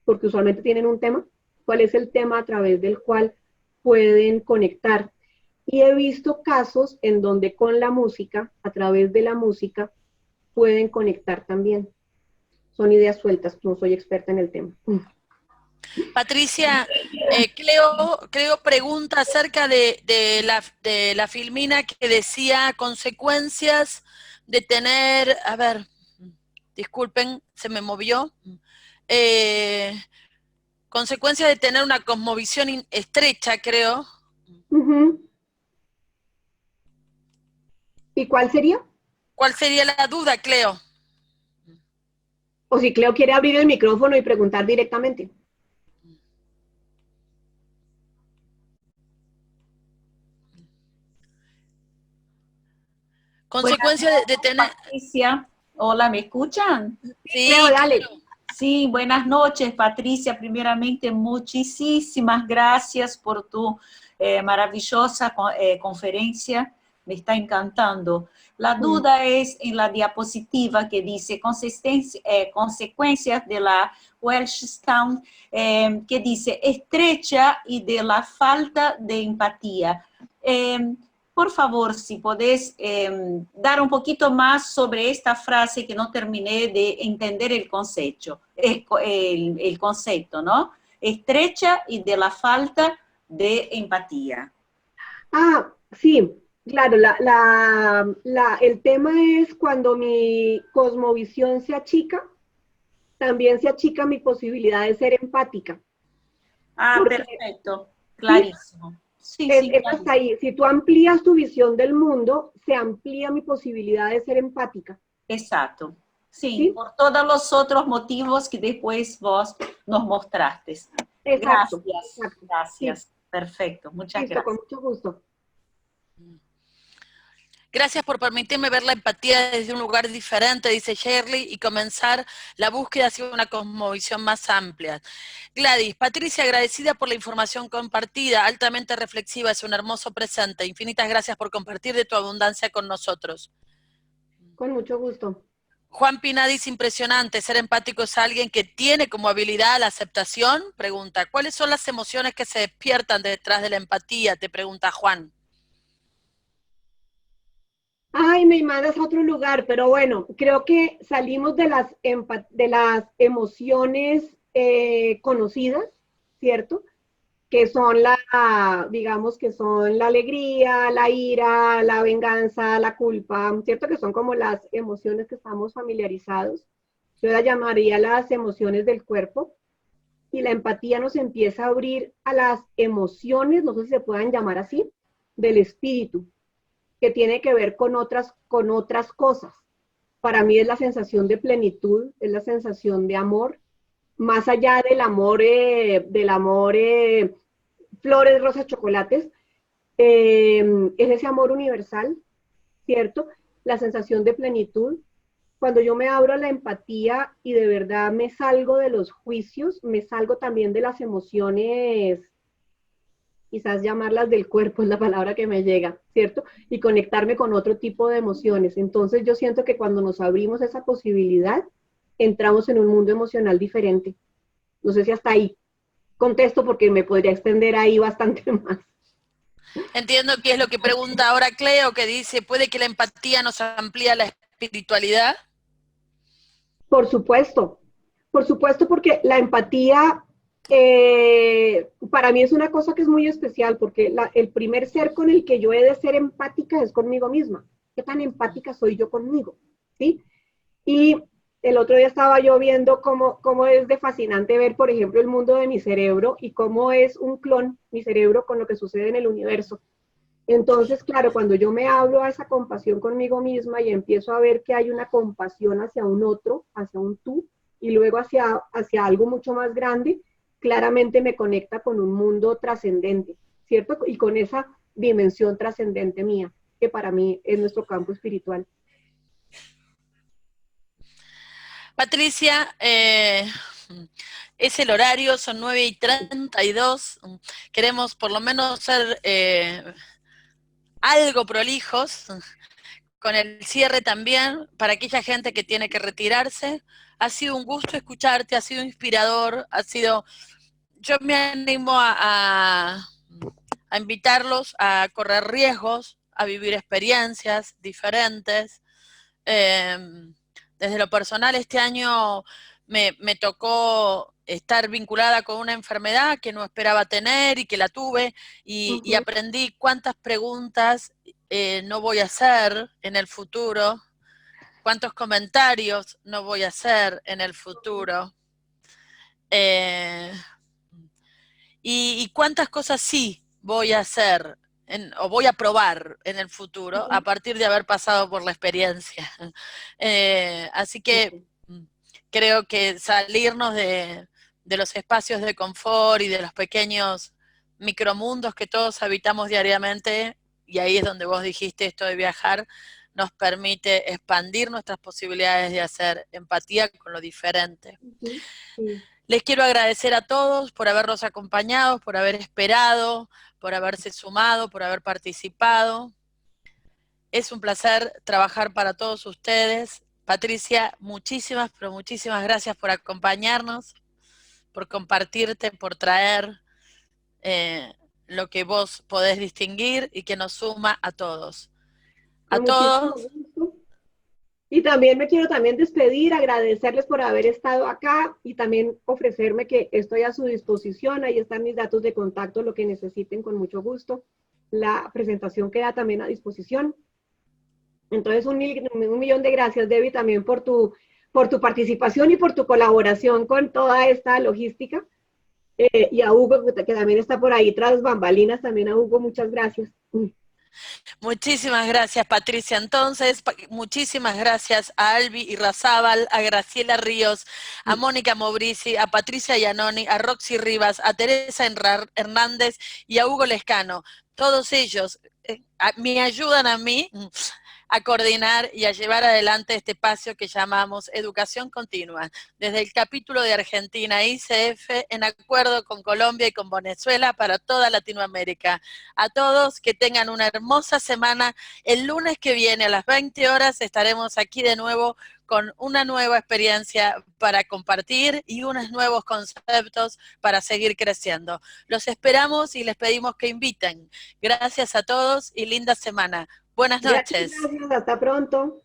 porque usualmente tienen un tema, cuál es el tema a través del cual pueden conectar. Y he visto casos en donde con la música, a través de la música, pueden conectar también. Son ideas sueltas, no soy experta en el tema. Patricia, Cleo pregunta acerca de la filmina que decía consecuencias de tener, a ver, disculpen, se me movió, eh, consecuencias de tener una cosmovisión estrecha, creo. Ujú. ¿Y cuál sería? ¿Cuál sería la duda, Cleo? O si Cleo quiere abrir el micrófono y preguntar directamente. Buenas Consecuencias de noches, tener... Patricia. Hola, ¿me escuchan? Cleo, Sí, dale. claro. Sí, buenas noches, Patricia. Primeramente, muchísimas gracias por tu maravillosa conferencia. Me está encantando. La duda es en la diapositiva que dice consecuencias de la Welchstown, que dice estrecha y de la falta de empatía. Por favor, si podés dar un poquito más sobre esta frase que no terminé de entender el concepto, el concepto, ¿no? Estrecha y de la falta de empatía. Ah, sí, claro, el tema es cuando mi cosmovisión se achica, también se achica mi posibilidad de ser empática. Ah, Porque, perfecto, sí, clarísimo. Sí, es, sí, es hasta clarísimo. ahí. Si tú amplías tu visión del mundo, se amplía mi posibilidad de ser empática. Exacto. Sí, ¿Sí? por todos los otros motivos que después vos nos mostraste. Exacto, Gracias, exacto. Sí, gracias. Perfecto, muchas listo, con gracias. mucho gusto. Gracias por permitirme ver la empatía desde un lugar diferente, dice Shirley, y comenzar la búsqueda hacia una cosmovisión más amplia. Gladys, Patricia, agradecida por la información compartida, altamente reflexiva, es un hermoso presente. Infinitas gracias por compartir de tu abundancia con nosotros. Con mucho gusto. Juan Pinadis, impresionante, ser empático es alguien que tiene como habilidad la aceptación. Pregunta, ¿cuáles son las emociones que se despiertan detrás de la empatía? Te pregunta Juan. Ay, me mandas a otro lugar, pero bueno, creo que salimos de las emociones conocidas, ¿cierto? Que son digamos que son la alegría, la ira, la venganza, la culpa, ¿cierto? Que son como las emociones que estamos familiarizados. Yo las llamaría las emociones del cuerpo y la empatía nos empieza a abrir a las emociones, no sé si se puedan llamar así, del espíritu, que tiene que ver con otras cosas. Para mí es la sensación de plenitud, es la sensación de amor, más allá del amor flores, rosas, chocolates, es ese amor universal, ¿cierto? La sensación de plenitud. Cuando yo me abro a la empatía y de verdad me salgo de los juicios, me salgo también de las emociones, quizás llamarlas del cuerpo es la palabra que me llega, ¿cierto? Y conectarme con otro tipo de emociones. Entonces yo siento que cuando nos abrimos esa posibilidad, entramos en un mundo emocional diferente. No sé si hasta ahí contesto porque me podría extender ahí bastante más. Entiendo que es lo que pregunta ahora Cleo, que dice, ¿puede que la empatía nos amplía la espiritualidad? Por supuesto porque la empatía para mí es una cosa que es muy especial porque el primer ser con el que yo he de ser empática es conmigo misma. ¿Qué tan empática soy yo conmigo? ¿Sí? Y el otro día estaba yo viendo cómo es de fascinante ver, por ejemplo, el mundo de mi cerebro y cómo es un clon mi cerebro con lo que sucede en el universo. Entonces, claro, cuando yo me abro a esa compasión conmigo misma y empiezo a ver que hay una compasión hacia un otro, hacia un tú, y luego hacia algo mucho más grande, claramente me conecta con un mundo trascendente, ¿cierto? Y con esa dimensión trascendente mía, que para mí es nuestro campo espiritual. Patricia, es el horario, son 9:32. Queremos por lo menos ser algo prolijos, con el cierre también, para aquella gente que tiene que retirarse. Ha sido un gusto escucharte, ha sido inspirador, yo me animo a invitarlos a correr riesgos, a vivir experiencias diferentes. Desde lo personal, este año me tocó estar vinculada con una enfermedad que no esperaba tener y que la tuve, y aprendí cuántas preguntas no voy a hacer en el futuro, cuántos comentarios no voy a hacer en el futuro, y cuántas cosas sí voy a hacer o voy a probar en el futuro a partir de haber pasado por la experiencia. Así que creo que salirnos de los espacios de confort y de los pequeños micromundos que todos habitamos diariamente, y ahí es donde vos dijiste esto de viajar, nos permite expandir nuestras posibilidades de hacer empatía con lo diferente. Sí. Les quiero agradecer a todos por habernos acompañado, por haber esperado, por haberse sumado, por haber participado. Es un placer trabajar para todos ustedes. Patricia, muchísimas, pero muchísimas gracias por acompañarnos, por compartirte, por traer lo que vos podés distinguir y que nos suma a todos. A todos. Gusto. Y también me quiero despedir, agradecerles por haber estado acá y también ofrecerme que estoy a su disposición. Ahí están mis datos de contacto, lo que necesiten con mucho gusto. La presentación queda también a disposición. Entonces, un millón de gracias, Debbie, también por tu participación y por tu colaboración con toda esta logística. Y a Hugo, que también está por ahí tras bambalinas, también a Hugo, muchas gracias. Muchísimas gracias, Patricia. Entonces, muchísimas gracias a Albi Irrazábal, a Graciela Ríos, a Mónica Mobrici, a Patricia Iannoni, a Roxy Rivas, a Teresa Hernández y a Hugo Lescano. Todos ellos me ayudan a mí a coordinar y a llevar adelante este espacio que llamamos Educación Continua, desde el capítulo de Argentina ICF, en acuerdo con Colombia y con Venezuela para toda Latinoamérica. A todos, que tengan una hermosa semana. El lunes que viene a las 20 horas estaremos aquí de nuevo con una nueva experiencia para compartir y unos nuevos conceptos para seguir creciendo. Los esperamos y les pedimos que inviten. Gracias a todos y linda semana. Buenas noches. Gracias, hasta pronto.